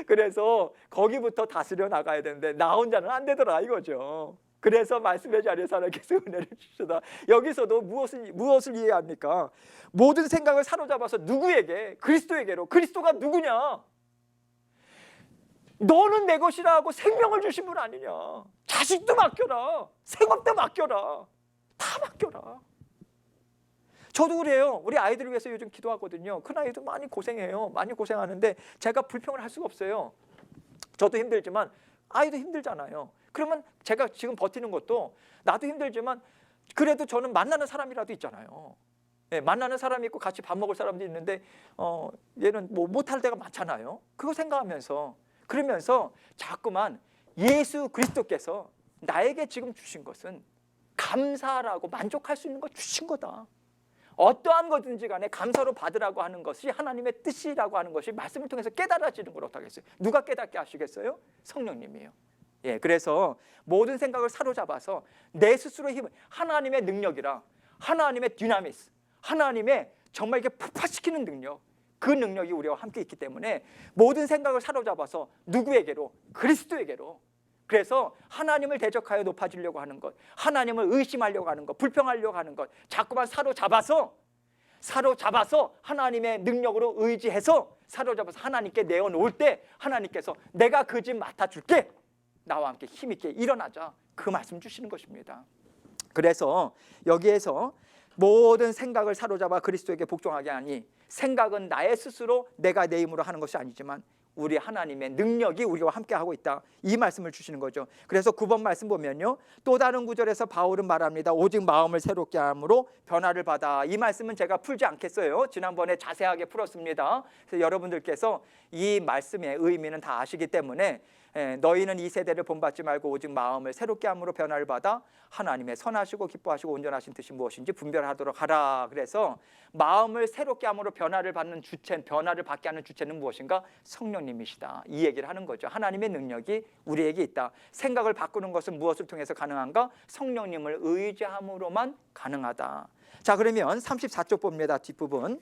A: 그래서 거기부터 다스려 나가야 되는데 나 혼자는 안 되더라 이거죠. 그래서 말씀의 자리에서 하나님께서 은혜를 주시다. 여기서도 무엇을 이해합니까? 모든 생각을 사로잡아서 누구에게? 그리스도에게로. 그리스도가 누구냐? 너는 내 것이라 하고 생명을 주신 분 아니냐? 자식도 맡겨라, 생업도 맡겨라, 다 맡겨라. 저도 그래요. 우리 아이들을 위해서 요즘 기도하거든요. 큰 아이도 많이 고생해요. 많이 고생하는데 제가 불평을 할 수가 없어요. 저도 힘들지만 아이도 힘들잖아요. 그러면 제가 지금 버티는 것도 나도 힘들지만 그래도 저는 만나는 사람이라도 있잖아요. 네, 만나는 사람이 있고 같이 밥 먹을 사람도 있는데 얘는 뭐 못할 때가 많잖아요. 그거 생각하면서, 그러면서 자꾸만 예수 그리스도께서 나에게 지금 주신 것은 감사하라고 만족할 수 있는 거 주신 거다. 어떠한 거든지 간에 감사로 받으라고 하는 것이 하나님의 뜻이라고 하는 것이 말씀을 통해서 깨달아지는 걸 어떻게 하겠어요? 누가 깨닫게 하시겠어요? 성령님이에요. 예, 그래서 모든 생각을 사로잡아서 내 스스로의 힘을, 하나님의 능력이라, 하나님의 디나미스, 하나님의 정말 이렇게 폭발시키는 능력, 그 능력이 우리와 함께 있기 때문에 모든 생각을 사로잡아서 누구에게로? 그리스도에게로. 그래서 하나님을 대적하여 높아지려고 하는 것, 하나님을 의심하려고 하는 것, 불평하려고 하는 것, 자꾸만 사로잡아서 하나님의 능력으로 의지해서 사로잡아서 하나님께 내어놓을 때 하나님께서 내가 그 집 맡아줄게, 나와 함께 힘있게 일어나자, 그 말씀 주시는 것입니다. 그래서 여기에서 모든 생각을 사로잡아 그리스도에게 복종하게 하니, 생각은 나의 스스로 내가 내 힘으로 하는 것이 아니지만 우리 하나님의 능력이 우리와 함께 하고 있다, 이 말씀을 주시는 거죠. 그래서 9번 말씀 보면요, 또 다른 구절에서 바울은 말합니다. 오직 마음을 새롭게 함으로 변화를 받아. 이 말씀은 제가 풀지 않겠어요. 지난번에 자세하게 풀었습니다. 그래서 여러분들께서 이 말씀의 의미는 다 아시기 때문에 너희는 이 세대를 본받지 말고 오직 마음을 새롭게 함으로 변화를 받아 하나님의 선하시고 기뻐하시고 온전하신 뜻이 무엇인지 분별하도록 하라. 그래서 마음을 새롭게 함으로 변화를 받는 주체, 변화를 받게 하는 주체는 무엇인가? 성령님이시다, 이 얘기를 하는 거죠. 하나님의 능력이 우리에게 있다. 생각을 바꾸는 것은 무엇을 통해서 가능한가? 성령님을 의지함으로만 가능하다. 자, 그러면 34쪽 봅니다. 뒷부분.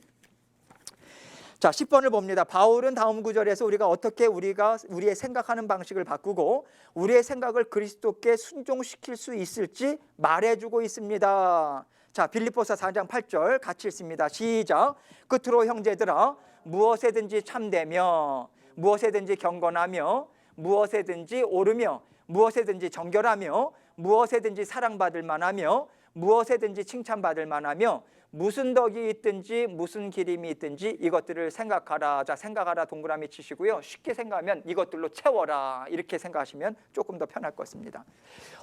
A: 자, 10번을 봅니다. 바울은 다음 구절에서 우리가 어떻게 우리의 생각하는 방식을 바꾸고 우리의 생각을 그리스도께 순종시킬 수 있을지 말해주고 있습니다. 자, 빌립보서 4장 8절 같이 읽습니다. 시작. 끝으로 형제들아, 무엇에든지 참되며 무엇에든지 경건하며 무엇에든지 옳으며 무엇에든지 정결하며 무엇에든지 사랑받을 만하며 무엇에든지 칭찬받을 만하며 무슨 덕이 있든지 무슨 기림이 있든지 이것들을 생각하라. 자, 생각하라 동그라미 치시고요, 쉽게 생각하면 이것들로 채워라, 이렇게 생각하시면 조금 더 편할 것 같습니다.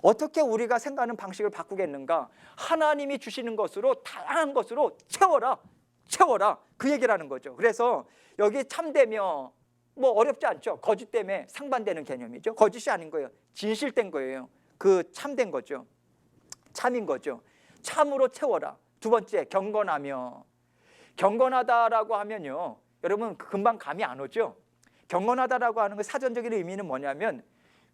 A: 어떻게 우리가 생각하는 방식을 바꾸겠는가? 하나님이 주시는 것으로, 다양한 것으로 채워라, 그 얘기를 하는 거죠. 그래서 여기 참되며 뭐 어렵지 않죠. 거짓 때문에 상반되는 개념이죠. 거짓이 아닌 거예요. 진실된 거예요. 그 참된 거죠. 참인 거죠. 참으로 채워라. 두 번째, 경건하며. 경건하다라고 하면요, 여러분 금방 감이 안 오죠. 경건하다라고 하는 그 사전적인 의미는 뭐냐면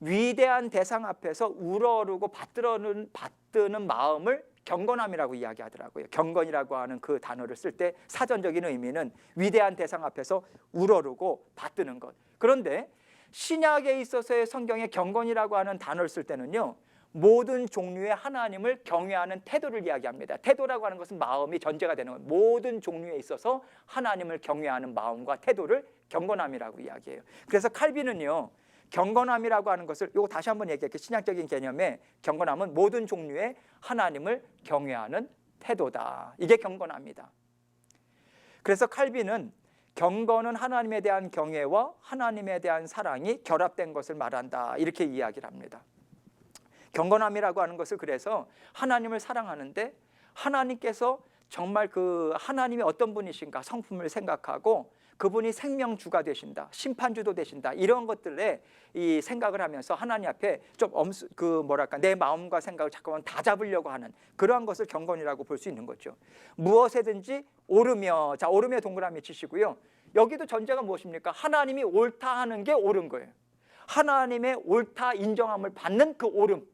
A: 위대한 대상 앞에서 우러르고 받드는 마음을 경건함이라고 이야기하더라고요. 경건이라고 하는 그 단어를 쓸 때 사전적인 의미는 위대한 대상 앞에서 우러르고 받드는 것. 그런데 신약에 있어서의 성경에 경건이라고 하는 단어를 쓸 때는요, 모든 종류의 하나님을 경외하는 태도를 이야기합니다. 태도라고 하는 것은 마음이 전제가 되는 것. 모든 종류에 있어서 하나님을 경외하는 마음과 태도를 경건함이라고 이야기해요. 그래서 칼빈은요, 경건함이라고 하는 것을, 이거 다시 한번 얘기할게요. 신약적인 개념의 경건함은 모든 종류의 하나님을 경외하는 태도다, 이게 경건함이다. 그래서 칼빈은 경건은 하나님에 대한 경외와 하나님에 대한 사랑이 결합된 것을 말한다, 이렇게 이야기를 합니다. 경건함이라고 하는 것을 그래서 하나님을 사랑하는데 하나님께서 정말 그 하나님이 어떤 분이신가 성품을 생각하고 그분이 생명주가 되신다, 심판주도 되신다, 이런 것들에 이 생각을 하면서 하나님 앞에 좀 내 마음과 생각을 잠깐만 다 잡으려고 하는 그러한 것을 경건이라고 볼 수 있는 거죠. 무엇에든지 옳으며. 자, 옳으며 동그라미 치시고요. 여기도 전제가 무엇입니까? 하나님이 옳다 하는 게 옳은 거예요. 하나님의 옳다 인정함을 받는 그 옳음.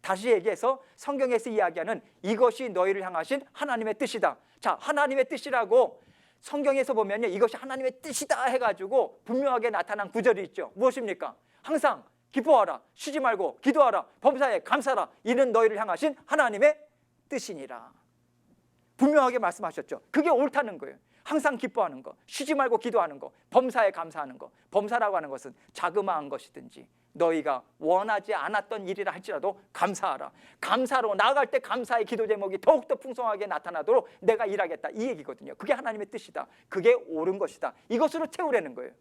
A: 다시 얘기해서 성경에서 이야기하는 이것이 너희를 향하신 하나님의 뜻이다. 자, 하나님의 뜻이라고 성경에서 보면요, 이것이 하나님의 뜻이다 해가지고 분명하게 나타난 구절이 있죠. 무엇입니까? 항상 기뻐하라, 쉬지 말고 기도하라, 범사에 감사하라, 이는 너희를 향하신 하나님의 뜻이니라. 분명하게 말씀하셨죠. 그게 옳다는 거예요. 항상 기뻐하는 거, 쉬지 말고 기도하는 거, 범사에 감사하는 거. 범사라고 하는 것은 자그마한 것이든지 너희가 원하지 않았던 일이라 할지라도 감사하라. 감사로 나아갈 때 감사의 기도 제목이 더욱더 풍성하게 나타나도록 내가 일하겠다, 이 얘기거든요. 그게 하나님의 뜻이다. 그게 옳은 것이다. 이것으로 채우라는 거예요.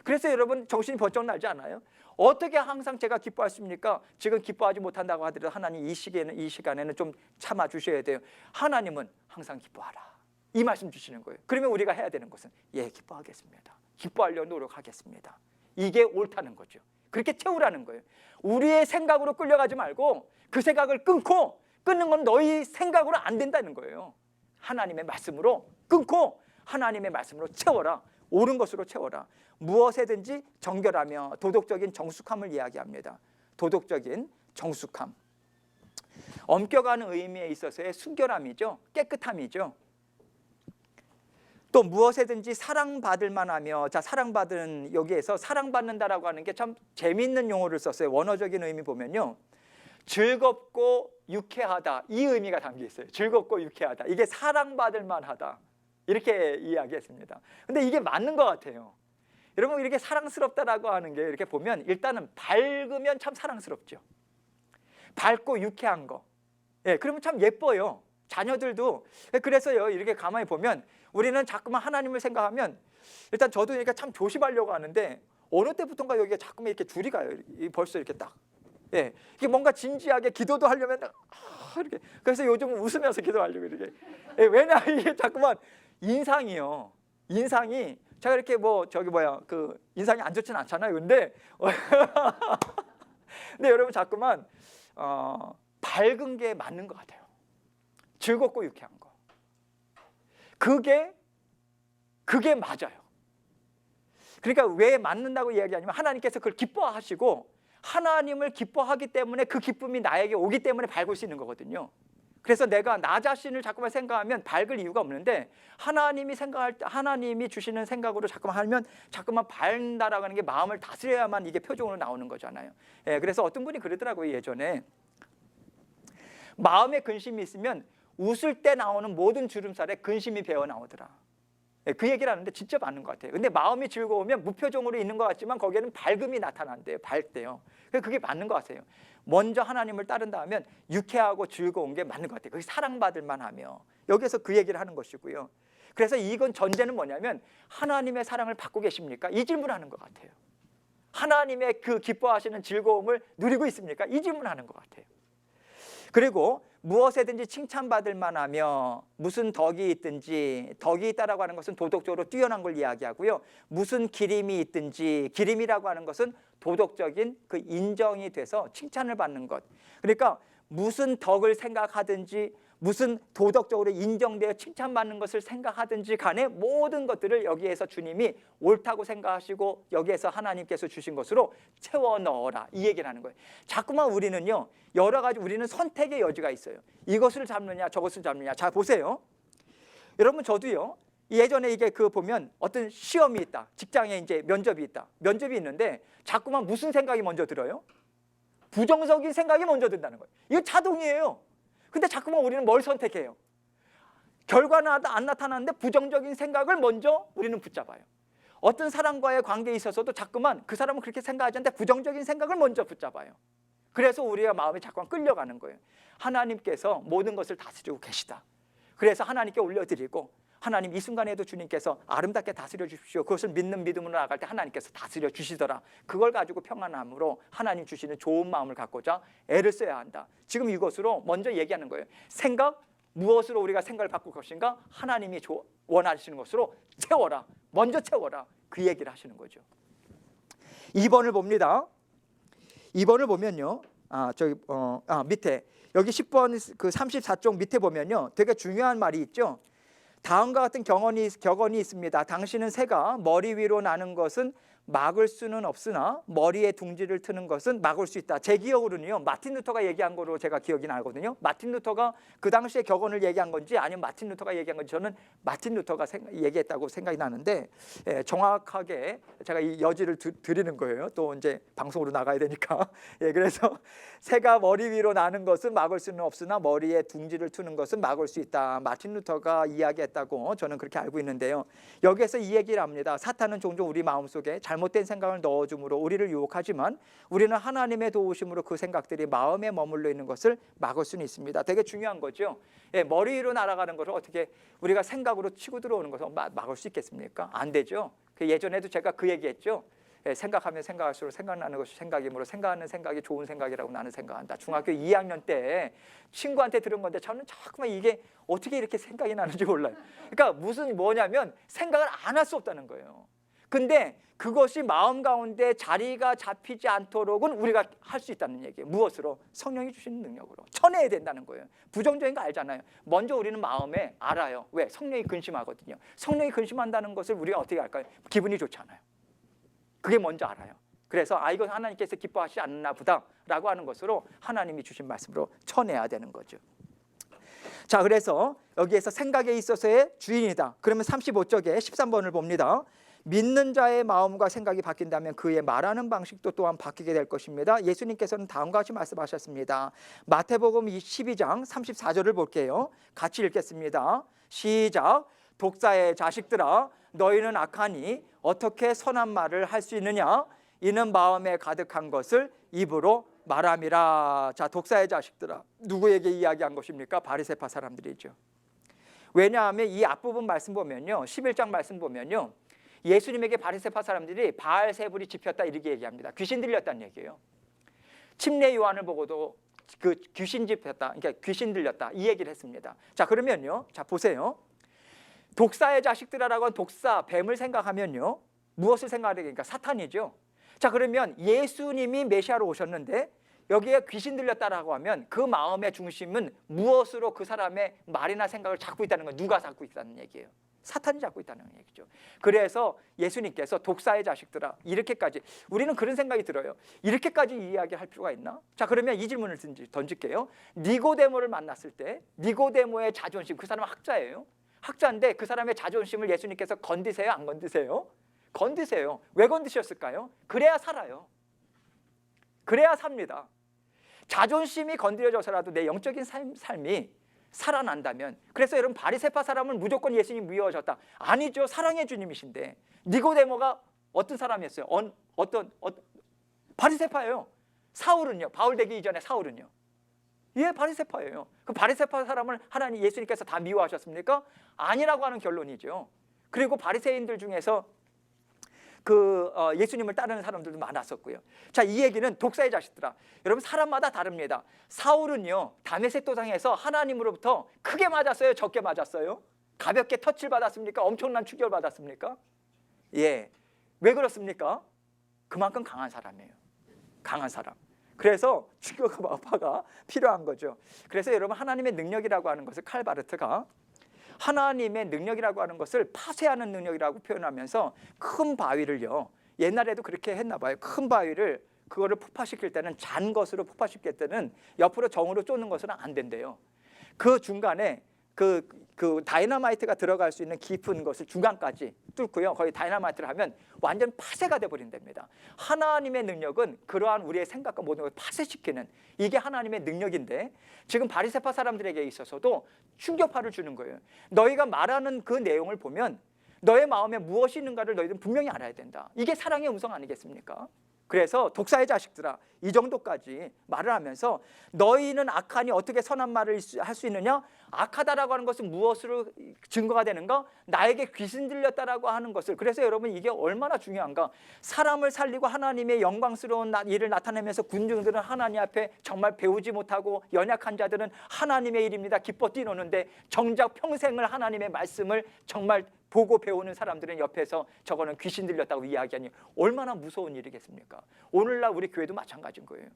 A: 그래서 여러분 정신이 번쩍 나지 않아요? 어떻게 항상 제가 기뻐하십니까? 지금 기뻐하지 못한다고 하더라도 하나님 이 시간에는 좀 참아 주셔야 돼요. 하나님은 항상 기뻐하라, 이 말씀 주시는 거예요. 그러면 우리가 해야 되는 것은 기뻐하겠습니다. 기뻐하려고 노력하겠습니다. 이게 옳다는 거죠. 그렇게 채우라는 거예요. 우리의 생각으로 끌려가지 말고 그 생각을 끊는 건 너희 생각으로 안 된다는 거예요. 하나님의 말씀으로 끊고 하나님의 말씀으로 채워라. 옳은 것으로 채워라. 무엇에든지 정결하며 도덕적인 정숙함을 이야기합니다. 도덕적인 정숙함. 엄격한 의미에 있어서의 순결함이죠. 깨끗함이죠. 또 무엇에든지 사랑받을 만하며. 자, 사랑받은, 여기에서 사랑받는다라고 하는 게 참 재미있는 용어를 썼어요. 원어적인 의미 보면요, 즐겁고 유쾌하다, 이 의미가 담겨 있어요. 즐겁고 유쾌하다, 이게 사랑받을 만하다, 이렇게 이야기했습니다. 근데 이게 맞는 것 같아요. 여러분, 이렇게 사랑스럽다라고 하는 게 이렇게 보면 일단은 밝으면 참 사랑스럽죠. 밝고 유쾌한 거, 예, 그러면 참 예뻐요. 자녀들도. 그래서요, 이렇게 가만히 보면 우리는 자꾸만 하나님을 생각하면, 일단 저도 그러니까 참 조심하려고 하는데 어느 때부터인가 여기가 자꾸만 이렇게 줄이 가요. 벌써 이렇게 딱. 예, 이게 뭔가 진지하게 기도도 하려면 이렇게. 그래서 요즘 웃으면서 기도하려고 이렇게. 예, 왜냐 이게 자꾸만 인상이요. 인상이 제가 이렇게 뭐 저기 뭐야 그 인상이 안 좋진 않잖아요. 근데 근데 여러분 자꾸만 밝은 게 맞는 것 같아요. 즐겁고 유쾌한 거. 그게 맞아요. 그러니까 왜 맞는다고 이야기하냐면 하나님께서 그걸 기뻐하시고 하나님을 기뻐하기 때문에 그 기쁨이 나에게 오기 때문에 밝을 수 있는 거거든요. 그래서 내가 나 자신을 자꾸만 생각하면 밝을 이유가 없는데 하나님이 주시는 생각으로 자꾸만 하면 자꾸만 밝다라고 하는 게 마음을 다스려야만 이게 표정으로 나오는 거잖아요. 예, 그래서 어떤 분이 그러더라고요. 예전에 마음에 근심이 있으면 웃을 때 나오는 모든 주름살에 근심이 배어 나오더라. 예, 그 얘기를 하는데 진짜 맞는 것 같아요. 근데 마음이 즐거우면 무표정으로 있는 것 같지만 거기에는 밝음이 나타난대요. 밝대요. 그게 맞는 것 같아요. 먼저 하나님을 따른다 하면 유쾌하고 즐거운 게 맞는 것 같아요. 그게 사랑받을 만하며. 여기서 그 얘기를 하는 것이고요. 그래서 이건 전제는 뭐냐면 하나님의 사랑을 받고 계십니까? 이 질문하는 것 같아요. 하나님의 그 기뻐하시는 즐거움을 누리고 있습니까? 이 질문하는 것 같아요. 그리고 무엇에든지 칭찬받을 만하며 무슨 덕이 있든지, 덕이 있다라고 하는 것은 도덕적으로 뛰어난 걸 이야기하고요. 무슨 기림이 있든지, 기림이라고 하는 것은 도덕적인 그 인정이 돼서 칭찬을 받는 것. 그러니까 무슨 덕을 생각하든지 무슨 도덕적으로 인정되어 칭찬받는 것을 생각하든지 간에 모든 것들을 여기에서 주님이 옳다고 생각하시고 여기에서 하나님께서 주신 것으로 채워 넣어라, 이 얘기를 하는 거예요. 자꾸만 우리는요, 여러 가지 우리는 선택의 여지가 있어요. 이것을 잡느냐 저것을 잡느냐. 자 보세요. 여러분 저도요, 예전에 이게 그 보면 어떤 시험이 있다, 직장에 이제 면접이 있다, 면접이 있는데 자꾸만 무슨 생각이 먼저 들어요? 부정적인 생각이 먼저 든다는 거예요. 이거 자동이에요. 근데 자꾸만 우리는 뭘 선택해요? 결과는 안 나타나는데 부정적인 생각을 먼저 우리는 붙잡아요. 어떤 사람과의 관계에 있어서도 자꾸만 그 사람은 그렇게 생각하지 않는데 부정적인 생각을 먼저 붙잡아요. 그래서 우리가 마음이 자꾸만 끌려가는 거예요. 하나님께서 모든 것을 다스리고 계시다. 그래서 하나님께 올려드리고, 하나님 이 순간에도 주님께서 아름답게 다스려 주십시오. 그것을 믿는 믿음으로 나아갈 때 하나님께서 다스려 주시더라. 그걸 가지고 평안함으로 하나님 주시는 좋은 마음을 갖고자 애를 써야 한다. 지금 이것으로 먼저 얘기하는 거예요. 생각, 무엇으로 우리가 생각을 바꿀 것인가? 하나님이 원하시는 것으로 채워라. 먼저 채워라. 그 얘기를 하시는 거죠. 2번을 봅니다. 2번을 보면요. 밑에 여기 10번 그 34쪽 밑에 보면요, 되게 중요한 말이 있죠. 다음과 같은 격언이 있습니다. 당신은 새가 머리 위로 나는 것은 막을 수는 없으나 머리에 둥지를 트는 것은 막을 수 있다. 제 기억으로는요, 마틴 루터가 얘기한 거로 제가 기억이 나거든요. 마틴 루터가 그 당시에 격언을 얘기한 건지 아니면 마틴 루터가 얘기한 건지 저는 마틴 루터가 얘기했다고 생각이 나는데, 정확하게 제가 이 여지를 드리는 거예요. 또 이제 방송으로 나가야 되니까. 그래서 새가 머리 위로 나는 것은 막을 수는 없으나 머리에 둥지를 트는 것은 막을 수 있다. 마틴 루터가 이야기했다고 저는 그렇게 알고 있는데요. 여기에서 이 얘기를 합니다. 사탄은 종종 우리 마음속에 잘못된 생각을 넣어줌으로 우리를 유혹하지만 우리는 하나님의 도우심으로 그 생각들이 마음에 머물러 있는 것을 막을 수는 있습니다. 되게 중요한 거죠. 머리 위로 날아가는 것을 어떻게 우리가 생각으로 치고 들어오는 것을 막을 수 있겠습니까? 안 되죠. 예전에도 제가 그 얘기했죠. 생각하면 생각할수록 생각나는 것이 생각이므로 생각하는 생각이 좋은 생각이라고 나는 생각한다. 중학교 2학년 때 친구한테 들은 건데 저는 자꾸만 이게 어떻게 이렇게 생각이 나는지 몰라요. 그러니까 뭐냐면 생각을 안 할 수 없다는 거예요. 근데 그것이 마음 가운데 자리가 잡히지 않도록은 우리가 할 수 있다는 얘기예요. 무엇으로? 성령이 주시는 능력으로 쳐내야 된다는 거예요. 부정적인 거 알잖아요. 먼저 우리는 마음에 알아요. 왜? 성령이 근심하거든요. 성령이 근심한다는 것을 우리가 어떻게 할까요? 기분이 좋지 않아요. 그게 먼저 알아요. 그래서 이건 하나님께서 기뻐하시지 않나 보다라고 하는 것으로 하나님이 주신 말씀으로 쳐내야 되는 거죠. 자, 그래서 여기에서 생각에 있어서의 주인이다. 그러면 35쪽에 13번을 봅니다. 믿는 자의 마음과 생각이 바뀐다면 그의 말하는 방식도 또한 바뀌게 될 것입니다. 예수님께서는 다음과 같이 말씀하셨습니다. 마태복음 12장 34절을 볼게요. 같이 읽겠습니다. 시작. 독사의 자식들아, 너희는 악하니 어떻게 선한 말을 할 수 있느냐? 이는 마음에 가득한 것을 입으로 말함이라. 자, 독사의 자식들아. 누구에게 이야기한 것입니까? 바리새파 사람들이죠. 왜냐하면 이 앞부분 말씀 보면요, 11장 말씀 보면요, 예수님에게 바리새파 사람들이 바알세불이 집혔다 이렇게 얘기합니다. 귀신 들렸다는 얘기예요. 침례 요한을 보고도 그 귀신 집혔다, 그러니까 귀신 들렸다 이 얘기를 했습니다. 자, 그러면요, 자 보세요. 독사의 자식들아라고 한 독사, 뱀을 생각하면요, 무엇을 생각하게 되니까 사탄이죠. 자, 그러면 예수님이 메시아로 오셨는데 여기에 귀신 들렸다라고 하면 그 마음의 중심은 무엇으로 그 사람의 말이나 생각을 잡고 있다는 건 누가 잡고 있다는 얘기예요? 사탄이 잡고 있다는 얘기죠. 그래서 예수님께서 독사의 자식들아, 이렇게까지, 우리는 그런 생각이 들어요. 이렇게까지 이야기할 필요가 있나? 자, 그러면 이 질문을 던질게요. 니고데모를 만났을 때 니고데모의 자존심, 그 사람은 학자예요. 학자인데 그 사람의 자존심을 예수님께서 건드세요, 안 건드세요? 건드세요. 왜 건드셨을까요? 그래야 살아요. 그래야 삽니다. 자존심이 건드려져서라도 내 영적인 삶이 살아난다면, 그래서 여러분 바리새파 사람은 무조건 예수님 미워하셨다. 아니죠. 사랑의 주님이신데. 니고데모가 어떤 사람이었어요? 바리새파예요. 사울은요? 바울 되기 이전에 사울은요? 예, 바리새파예요. 그 바리새파 사람을 하나님 예수님께서 다 미워하셨습니까? 아니라고 하는 결론이죠. 그리고 바리새인들 중에서 예수님을 따르는 사람들도 많았었고요. 자, 이 얘기는 독사의 자식들아. 여러분 사람마다 다릅니다. 사울은요, 다메섹 도상에서 하나님으로부터 크게 맞았어요, 적게 맞았어요? 가볍게 터치를 받았습니까? 엄청난 충격을 받았습니까? 예, 왜 그렇습니까? 그만큼 강한 사람이에요. 강한 사람. 그래서 충격파가 필요한 거죠. 그래서 여러분 하나님의 능력이라고 하는 것을 칼바르트가 하나님의 능력이라고 하는 것을 파쇄하는 능력이라고 표현하면서 큰 바위를요, 옛날에도 그렇게 했나 봐요. 큰 바위를 그거를 폭파시킬 때는, 잔 것으로 폭파시킬 때는 옆으로 정으로 쫓는 것은 안 된대요. 그 중간에 그 다이너마이트가 들어갈 수 있는 깊은 것을 중간까지 뚫고요, 거의 다이너마이트를 하면 완전 파쇄가 돼버린답니다. 하나님의 능력은 그러한 우리의 생각과 모든 것을 파쇄시키는, 이게 하나님의 능력인데, 지금 바리새파 사람들에게 있어서도 충격파를 주는 거예요. 너희가 말하는 그 내용을 보면 너의 마음에 무엇이 있는가를 너희들은 분명히 알아야 된다. 이게 사랑의 음성 아니겠습니까? 그래서 독사의 자식들아, 이 정도까지 말을 하면서 너희는 악하니 어떻게 선한 말을 할 수 있느냐? 악하다라고 하는 것은 무엇으로 증거가 되는가? 나에게 귀신 들렸다라고 하는 것을. 그래서 여러분 이게 얼마나 중요한가? 사람을 살리고 하나님의 영광스러운 일을 나타내면서 군중들은 하나님 앞에 정말 배우지 못하고 연약한 자들은 하나님의 일입니다 기뻐 뛰노는데, 정작 평생을 하나님의 말씀을 정말 보고 배우는 사람들은 옆에서 저거는 귀신 들렸다고 이야기하니 얼마나 무서운 일이겠습니까? 오늘날 우리 교회도 마찬가지인 거예요.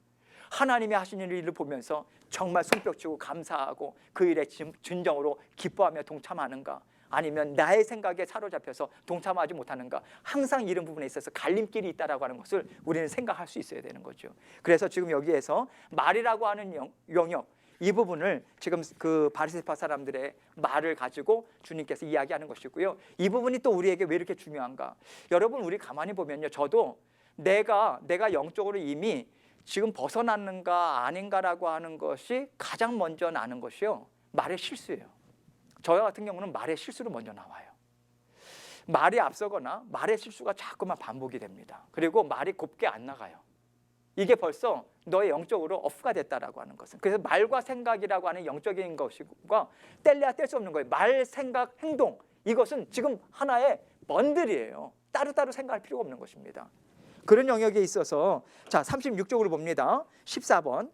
A: 하나님이 하시는 일을 보면서 정말 손뼉치고 감사하고 그 일에 진정으로 기뻐하며 동참하는가? 아니면 나의 생각에 사로잡혀서 동참하지 못하는가? 항상 이런 부분에 있어서 갈림길이 있다라고 하는 것을 우리는 생각할 수 있어야 되는 거죠. 그래서 지금 여기에서 말이라고 하는 영역, 이 부분을 지금 그 바리새파 사람들의 말을 가지고 주님께서 이야기하는 것이고요. 이 부분이 또 우리에게 왜 이렇게 중요한가? 여러분 우리 가만히 보면요, 저도 내가 영적으로 이미 지금 벗어났는가 아닌가라고 하는 것이 가장 먼저 나는 것이요, 말의 실수예요. 저 같은 경우는 말의 실수로 먼저 나와요. 말이 앞서거나 말의 실수가 자꾸만 반복이 됩니다. 그리고 말이 곱게 안 나가요. 이게 벌써 너의 영적으로 오프가 됐다라고 하는 것은. 그래서 말과 생각이라고 하는 영적인 것과 뗄래야 뗄 수 없는 거예요. 말, 생각, 행동, 이것은 지금 하나의 번들이에요. 따로따로 생각할 필요가 없는 것입니다. 그런 영역에 있어서 자 36쪽으로 봅니다. 14번.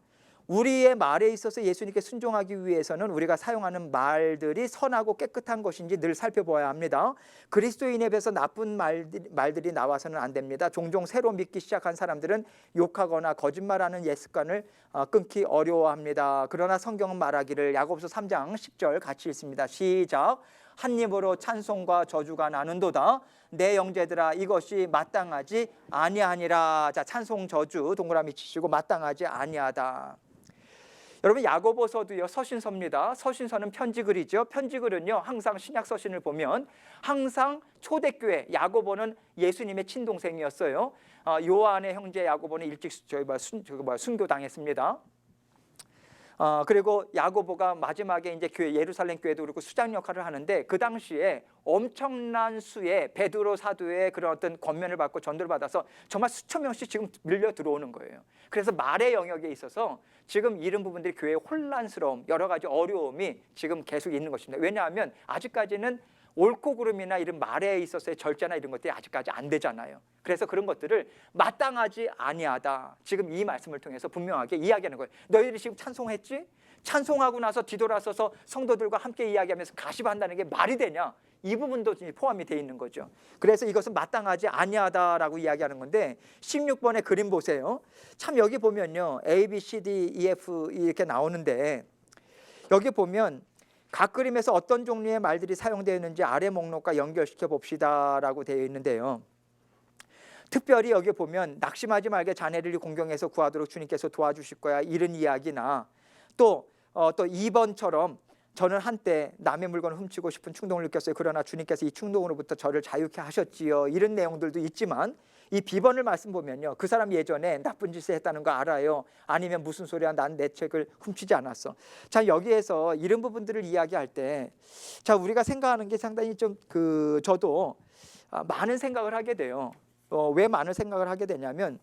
A: 우리의 말에 있어서 예수님께 순종하기 위해서는 우리가 사용하는 말들이 선하고 깨끗한 것인지 늘 살펴보아야 합니다. 그리스도인에 비해서 나쁜 말들이 나와서는 안 됩니다. 종종 새로 믿기 시작한 사람들은 욕하거나 거짓말하는 옛 습관을 끊기 어려워합니다. 그러나 성경은 말하기를, 야고보서 3장 10절 같이 읽습니다. 시작. 한 입으로 찬송과 저주가 나는도다. 내 형제들아, 이것이 마땅하지 아니하니라. 자, 찬송 저주 동그라미 치시고 마땅하지 아니하다. 여러분 야고보서도요 서신서입니다. 서신서는 편지글이죠. 편지글은요 항상 신약 서신을 보면 항상 초대교회, 야고보는 예수님의 친동생이었어요. 요한의 형제 야고보는 일찍 순교당했습니다. 그리고 야고보가 마지막에 이제 교회 예루살렘 교회도 그렇고 수장 역할을 하는데 그 당시에 엄청난 수의 베드로 사도의 그런 어떤 권면을 받고 전도를 받아서 정말 수천 명씩 지금 밀려 들어오는 거예요. 그래서 말의 영역에 있어서 지금 이런 부분들이 교회의 혼란스러움, 여러 가지 어려움이 지금 계속 있는 것입니다. 왜냐하면 아직까지는 옳고 그름이나 이런 말에 있어서의 절제나 이런 것들이 아직까지 안 되잖아요. 그래서 그런 것들을 마땅하지 아니하다. 지금 이 말씀을 통해서 분명하게 이야기하는 거예요. 너희들이 지금 찬송했지? 찬송하고 나서 뒤돌아서서 성도들과 함께 이야기하면서 가시한다는 게 말이 되냐? 이 부분도 포함이 되어 있는 거죠. 그래서 이것은 마땅하지 아니하다라고 이야기하는 건데 16번의 그림 보세요. 참 여기 보면요. A, B, C, D, E, F 이렇게 나오는데 여기 보면 각 그림에서 어떤 종류의 말들이 사용되어 있는지 아래 목록과 연결시켜 봅시다라고 되어 있는데요. 특별히 여기 보면 낙심하지 말게 자네를 공경해서 구하도록 주님께서 도와주실 거야 이런 이야기나 또 2번처럼 저는 한때 남의 물건을 훔치고 싶은 충동을 느꼈어요. 그러나 주님께서 이 충동으로부터 저를 자유케 하셨지요. 이런 내용들도 있지만 이 B번을 말씀 보면요. 그 사람 예전에 나쁜 짓을 했다는 거 알아요. 아니면 무슨 소리야 난 내 책을 훔치지 않았어. 자 여기에서 이런 부분들을 이야기할 때 자 우리가 생각하는 게 상당히 좀 저도 많은 생각을 하게 돼요. 왜 많은 생각을 하게 되냐면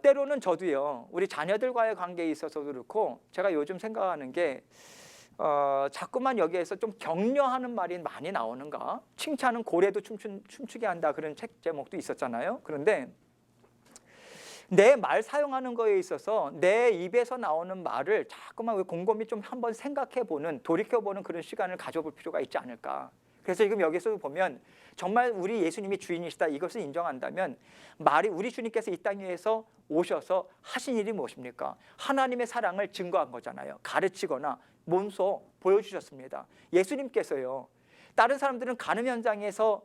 A: 때로는 저도요. 우리 자녀들과의 관계에 있어서도 그렇고 제가 요즘 생각하는 게 자꾸만 여기에서 좀 격려하는 말이 많이 나오는가? 칭찬은 고래도 춤추게 한다 그런 책 제목도 있었잖아요. 그런데 내 말 사용하는 거에 있어서 내 입에서 나오는 말을 자꾸만 곰곰이 좀 한번 생각해보는 돌이켜보는 그런 시간을 가져볼 필요가 있지 않을까. 그래서 지금 여기서 보면 정말 우리 예수님이 주인이시다 이것을 인정한다면 말이 우리 주님께서 이 땅 위에서 오셔서 하신 일이 무엇입니까? 하나님의 사랑을 증거한 거잖아요. 가르치거나 몸소 보여주셨습니다. 예수님께서요. 다른 사람들은 간음 현장에서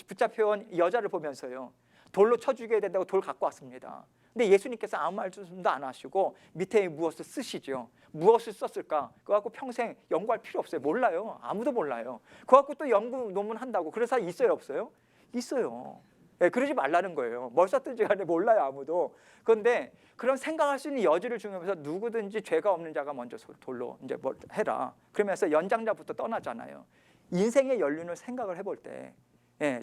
A: 붙잡혀온 여자를 보면서요. 돌로 쳐 죽여야 된다고 돌 갖고 왔습니다. 근데 예수님께서 아무 말씀도 안 하시고 밑에 무엇을 쓰시죠. 무엇을 썼을까? 그거 갖고 평생 연구할 필요 없어요. 몰라요. 아무도 몰라요. 그거 갖고 또 연구 논문 한다고 그런 사람 있어요 없어요? 있어요. 네, 그러지 말라는 거예요. 뭘 썼든지 간에 몰라요 아무도. 그런데 그런 생각할 수 있는 여지를 주면서 누구든지 죄가 없는 자가 먼저 돌로 이제 뭘 해라. 그러면서 연장자부터 떠나잖아요. 인생의 연륜을 생각을 해볼 때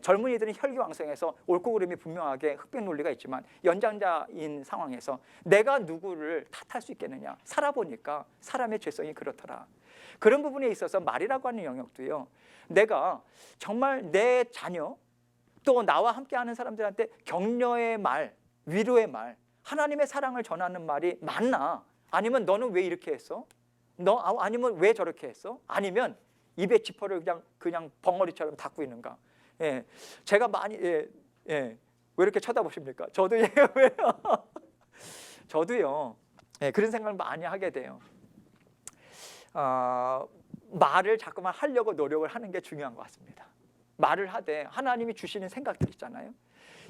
A: 젊은이들은 혈기왕성해서 옳고 그름이 분명하게 흑백 논리가 있지만 연장자인 상황에서 내가 누구를 탓할 수 있겠느냐. 살아보니까 사람의 죄성이 그렇더라. 그런 부분에 있어서 말이라고 하는 영역도요. 내가 정말 내 자녀 또 나와 함께하는 사람들한테 격려의 말, 위로의 말, 하나님의 사랑을 전하는 말이 맞나? 아니면 너는 왜 이렇게 했어? 아니면 왜 저렇게 했어? 아니면 입에 지퍼를 그냥 벙어리처럼 닫고 있는가? 제가 많이 왜 이렇게 쳐다보십니까? 저도 왜요? 저도요. 그런 생각을 많이 하게 돼요. 말을 자꾸만 하려고 노력을 하는 게 중요한 것 같습니다. 말을 하되 하나님이 주시는 생각들 있잖아요.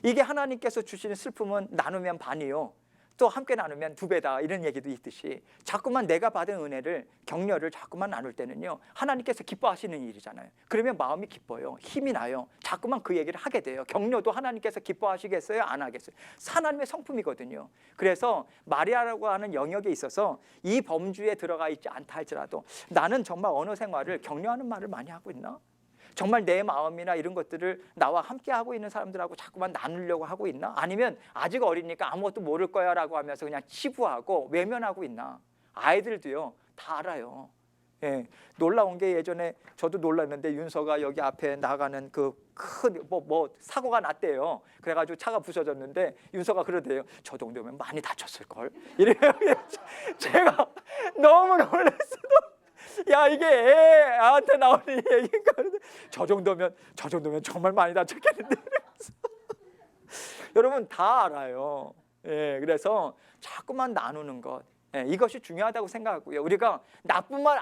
A: 이게 하나님께서 주시는 슬픔은 나누면 반이요. 또 함께 나누면 2배다 이런 얘기도 있듯이 자꾸만 내가 받은 은혜를 격려를 자꾸만 나눌 때는요. 하나님께서 기뻐하시는 일이잖아요. 그러면 마음이 기뻐요. 힘이 나요. 자꾸만 그 얘기를 하게 돼요. 격려도 하나님께서 기뻐하시겠어요? 안 하겠어요? 하나님의 성품이거든요. 그래서 말이라고 하는 영역에 있어서 이 범주에 들어가 있지 않다 할지라도 나는 정말 언어 생활을 격려하는 말을 많이 하고 있나? 정말 내 마음이나 이런 것들을 나와 함께 하고 있는 사람들하고 자꾸만 나누려고 하고 있나? 아니면 아직 어리니까 아무것도 모를 거야 라고 하면서 그냥 치부하고 외면하고 있나? 아이들도요 다 알아요. 놀라운 게 예전에 저도 놀랐는데 윤서가 여기 앞에 나가는 그 큰 사고가 났대요. 그래가지고 차가 부서졌는데 윤서가 그러대요. 저 정도면 많이 다쳤을걸. 이래요. 제가 너무 놀랐어요. 야 이게 애한테 나오는 얘기인가? 저 정도면 정말 많이 다쳤겠는데. 여러분 다 알아요. 그래서 자꾸만 나누는 것 이것이 중요하다고 생각하고요. 우리가 나쁜 말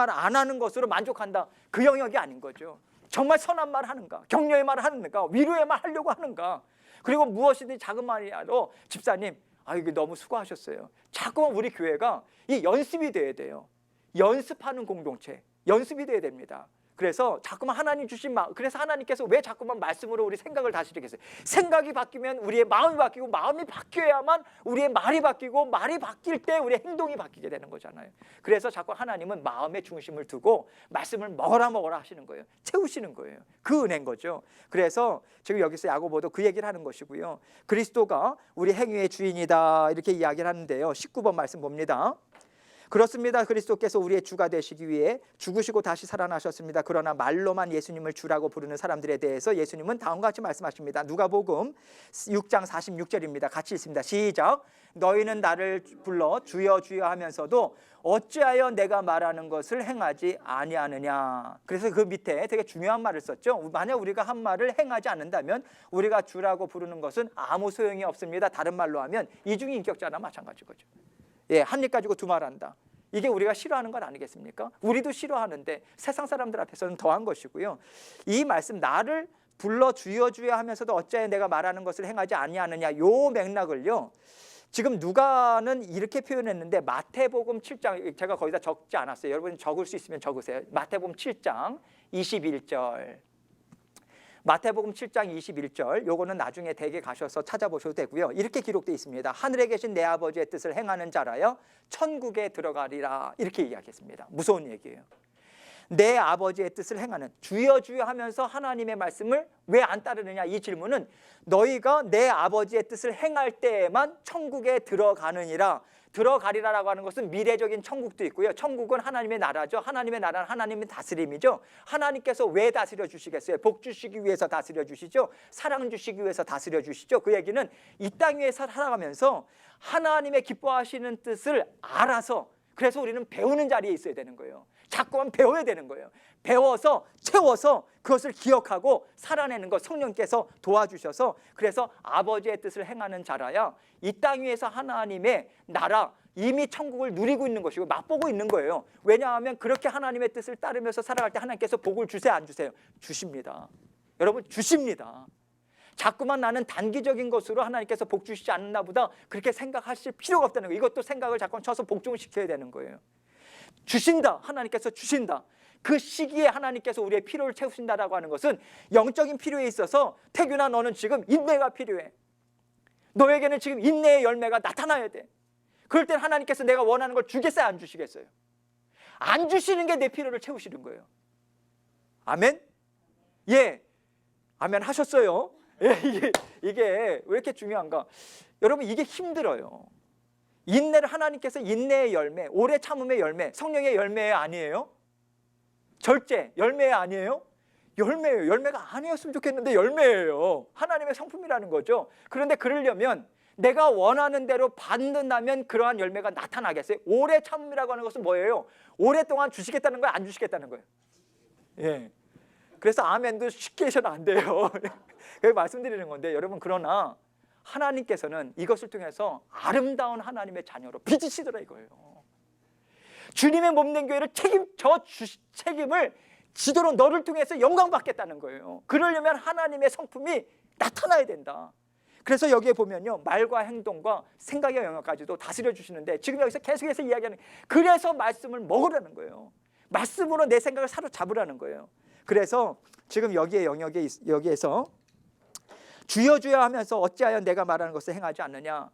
A: 안 하는 것으로 만족한다 그 영역이 아닌 거죠. 정말 선한 말 하는가, 격려의 말 하는가, 위로의 말 하려고 하는가. 그리고 무엇이든 작은 말이라도 집사님 이게 너무 수고하셨어요. 자꾸만 우리 교회가 이 연습이 돼야 돼요. 연습하는 공동체, 연습이 돼야 됩니다. 그래서 자꾸만 하나님 주신 마음, 그래서 하나님께서 왜 자꾸만 말씀으로 우리 생각을 다스리게 했어요? 생각이 바뀌면 우리의 마음이 바뀌고, 마음이 바뀌어야만 우리의 말이 바뀌고, 말이 바뀔 때 우리의 행동이 바뀌게 되는 거잖아요. 그래서 자꾸 하나님은 마음의 중심을 두고 말씀을 먹어라 하시는 거예요. 채우시는 거예요. 그 은혜인 거죠. 그래서 지금 여기서 야고보도 그 얘기를 하는 것이고요. 그리스도가 우리 행위의 주인이다 이렇게 이야기를 하는데요. 19번 말씀 봅니다. 그렇습니다. 그리스도께서 우리의 주가 되시기 위해 죽으시고 다시 살아나셨습니다. 그러나 말로만 예수님을 주라고 부르는 사람들에 대해서 예수님은 다음과 같이 말씀하십니다. 누가복음 6장 46절입니다. 같이 읽습니다. 시작. 너희는 나를 불러 주여 주여 하면서도 어찌하여 내가 말하는 것을 행하지 아니하느냐. 그래서 그 밑에 되게 중요한 말을 썼죠. 만약 우리가 한 말을 행하지 않는다면 우리가 주라고 부르는 것은 아무 소용이 없습니다. 다른 말로 하면 이중인격자나 마찬가지 거죠. 예, 한 입 가지고 두 말 한다. 이게 우리가 싫어하는 건 아니겠습니까? 우리도 싫어하는데 세상 사람들 앞에서는 더한 것이고요. 이 말씀, 나를 불러 주여 주여 하면서도 어찌하여 내가 말하는 것을 행하지 아니하느냐, 요 맥락을요, 지금 누가는 이렇게 표현했는데 마태복음 7장, 제가 거기다 적지 않았어요. 여러분 적을 수 있으면 적으세요. 마태복음 7장 21절, 마태복음 7장 21절, 요거는 나중에 댁에 가셔서 찾아보셔도 되고요. 이렇게 기록되어 있습니다. 하늘에 계신 내 아버지의 뜻을 행하는 자라여 천국에 들어가리라, 이렇게 이야기했습니다. 무서운 얘기예요. 내 아버지의 뜻을 행하는, 주여 주여 하면서 하나님의 말씀을 왜 안 따르느냐, 이 질문은 너희가 내 아버지의 뜻을 행할 때에만 천국에 들어가느니라. 들어가리라라고 하는 것은 미래적인 천국도 있고요. 천국은 하나님의 나라죠. 하나님의 나라는 하나님의 다스림이죠. 하나님께서 왜 다스려 주시겠어요? 복 주시기 위해서 다스려 주시죠. 사랑 주시기 위해서 다스려 주시죠. 그 얘기는 이 땅 위에 살아가면서 하나님의 기뻐하시는 뜻을 알아서, 그래서 우리는 배우는 자리에 있어야 되는 거예요. 자꾸만 배워야 되는 거예요. 배워서 채워서 그것을 기억하고 살아내는 것, 성령께서 도와주셔서, 그래서 아버지의 뜻을 행하는 자라야 이 땅 위에서 하나님의 나라, 이미 천국을 누리고 있는 것이고 맛보고 있는 거예요. 왜냐하면 그렇게 하나님의 뜻을 따르면서 살아갈 때 하나님께서 복을 주세요, 안 주세요? 주십니다. 여러분, 주십니다. 자꾸만 나는 단기적인 것으로 하나님께서 복 주시지 않나 보다 그렇게 생각하실 필요가 없다는 거예요. 이것도 생각을 자꾸 쳐서 복종시켜야 되는 거예요. 주신다, 하나님께서 주신다. 그 시기에 하나님께서 우리의 필요를 채우신다라고 하는 것은 영적인 필요에 있어서, 태균아 너는 지금 인내가 필요해. 너에게는 지금 인내의 열매가 나타나야 돼. 그럴 땐 하나님께서 내가 원하는 걸 주겠어요, 안 주시겠어요? 안 주시는 게 내 필요를 채우시는 거예요. 아멘? 예, 아멘 하셨어요? 예, 이게 왜 이렇게 중요한가? 여러분, 이게 힘들어요. 인내를 하나님께서, 인내의 열매, 오래 참음의 열매, 성령의 열매 아니에요? 절제, 열매 아니에요? 열매예요. 열매가 아니었으면 좋겠는데 열매예요. 하나님의 성품이라는 거죠. 그런데 그러려면 내가 원하는 대로 받는다면 그러한 열매가 나타나겠어요? 오래 참음이라고 하는 것은 뭐예요? 오랫동안 주시겠다는 거예요, 안 주시겠다는 거예요? 예. 그래서 아멘도 쉽게 하셔도 안 돼요. 그래서 말씀드리는 건데, 여러분, 그러나 하나님께서는 이것을 통해서 아름다운 하나님의 자녀로 빚으시더라 이거예요. 주님의 몸된 교회를 책임을 지도록 너를 통해서 영광 받겠다는 거예요. 그러려면 하나님의 성품이 나타나야 된다. 그래서 여기에 보면요, 말과 행동과 생각의 영역까지도 다스려 주시는데, 지금 여기서 계속해서 이야기하는, 그래서 말씀을 먹으라는 거예요. 말씀으로 내 생각을 사로잡으라는 거예요. 그래서 지금 여기에서 주여 주여 하면서 어찌하여 내가 말하는 것을 행하지 않느냐,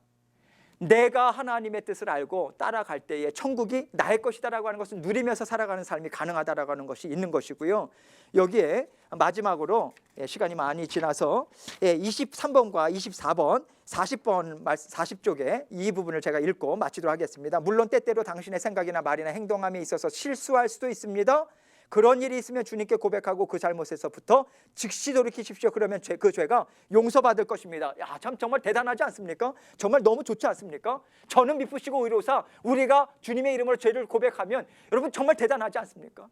A: 내가 하나님의 뜻을 알고 따라갈 때에 천국이 나의 것이다라고 하는 것은 누리면서 살아가는 삶이 가능하다라고 하는 것이 있는 것이고요. 여기에 마지막으로, 시간이 많이 지나서 23번과 24번, 40쪽에 이 부분을 제가 읽고 마치도록 하겠습니다. 물론 때때로 당신의 생각이나 말이나 행동함에 있어서 실수할 수도 있습니다. 그런 일이 있으면 주님께 고백하고 그 잘못에서부터 즉시 돌이키십시오. 그러면 그 죄가 용서받을 것입니다. 야, 참 정말 대단하지 않습니까? 정말 너무 좋지 않습니까? 저는 미쁘시고 의로사, 우리가 주님의 이름으로 죄를 고백하면 여러분 정말 대단하지 않습니까?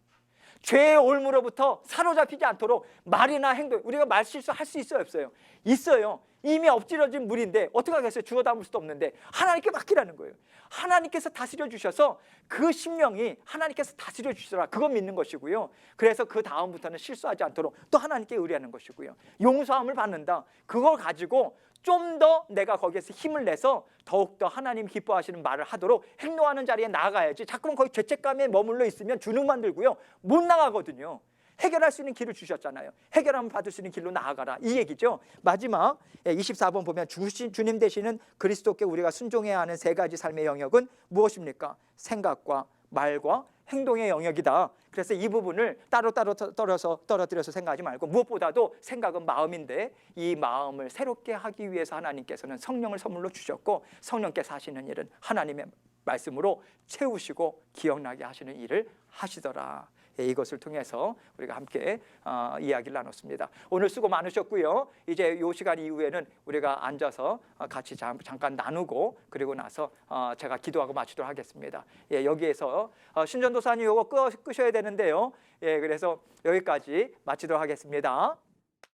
A: 죄의 올무로부터 사로잡히지 않도록 말이나 행동, 우리가 말 실수할 수 있어요, 없어요? 있어요. 이미 엎질러진 물인데 어떻게 하겠어요? 주워 담을 수도 없는데 하나님께 맡기라는 거예요. 하나님께서 다스려 주셔서 그 심령이 하나님께서 다스려 주시더라, 그건 믿는 것이고요. 그래서 그 다음부터는 실수하지 않도록 또 하나님께 의뢰하는 것이고요. 용서함을 받는다, 그걸 가지고 좀 더 내가 거기에서 힘을 내서 더욱더 하나님 기뻐하시는 말을 하도록 행동하는 자리에 나아가야지, 자꾸만 거기 죄책감에 머물러 있으면 주눅만 들고요, 못 나가거든요. 해결할 수 있는 길을 주셨잖아요. 해결하면 받을 수 있는 길로 나아가라, 이 얘기죠. 마지막 24번 보면 주님 되시는 그리스도께 우리가 순종해야 하는 세 가지 삶의 영역은 무엇입니까? 생각과 말과 행동의 영역이다. 그래서 이 부분을 따로따로 떨어뜨려서 생각하지 말고, 무엇보다도 생각은 마음인데 이 마음을 새롭게 하기 위해서 하나님께서는 성령을 선물로 주셨고, 성령께서 하시는 일은 하나님의 말씀으로 채우시고 기억나게 하시는 일을 하시더라. 이것을 통해서 우리가 함께 이야기를 나눴습니다. 오늘 수고 많으셨고요. 이제 이 시간 이후에는 우리가 앉아서 같이 잠깐 나누고, 그리고 나서 제가 기도하고 마치도록 하겠습니다. 여기에서 신전도사님 이거 끄셔야 되는데요. 그래서 여기까지 마치도록 하겠습니다.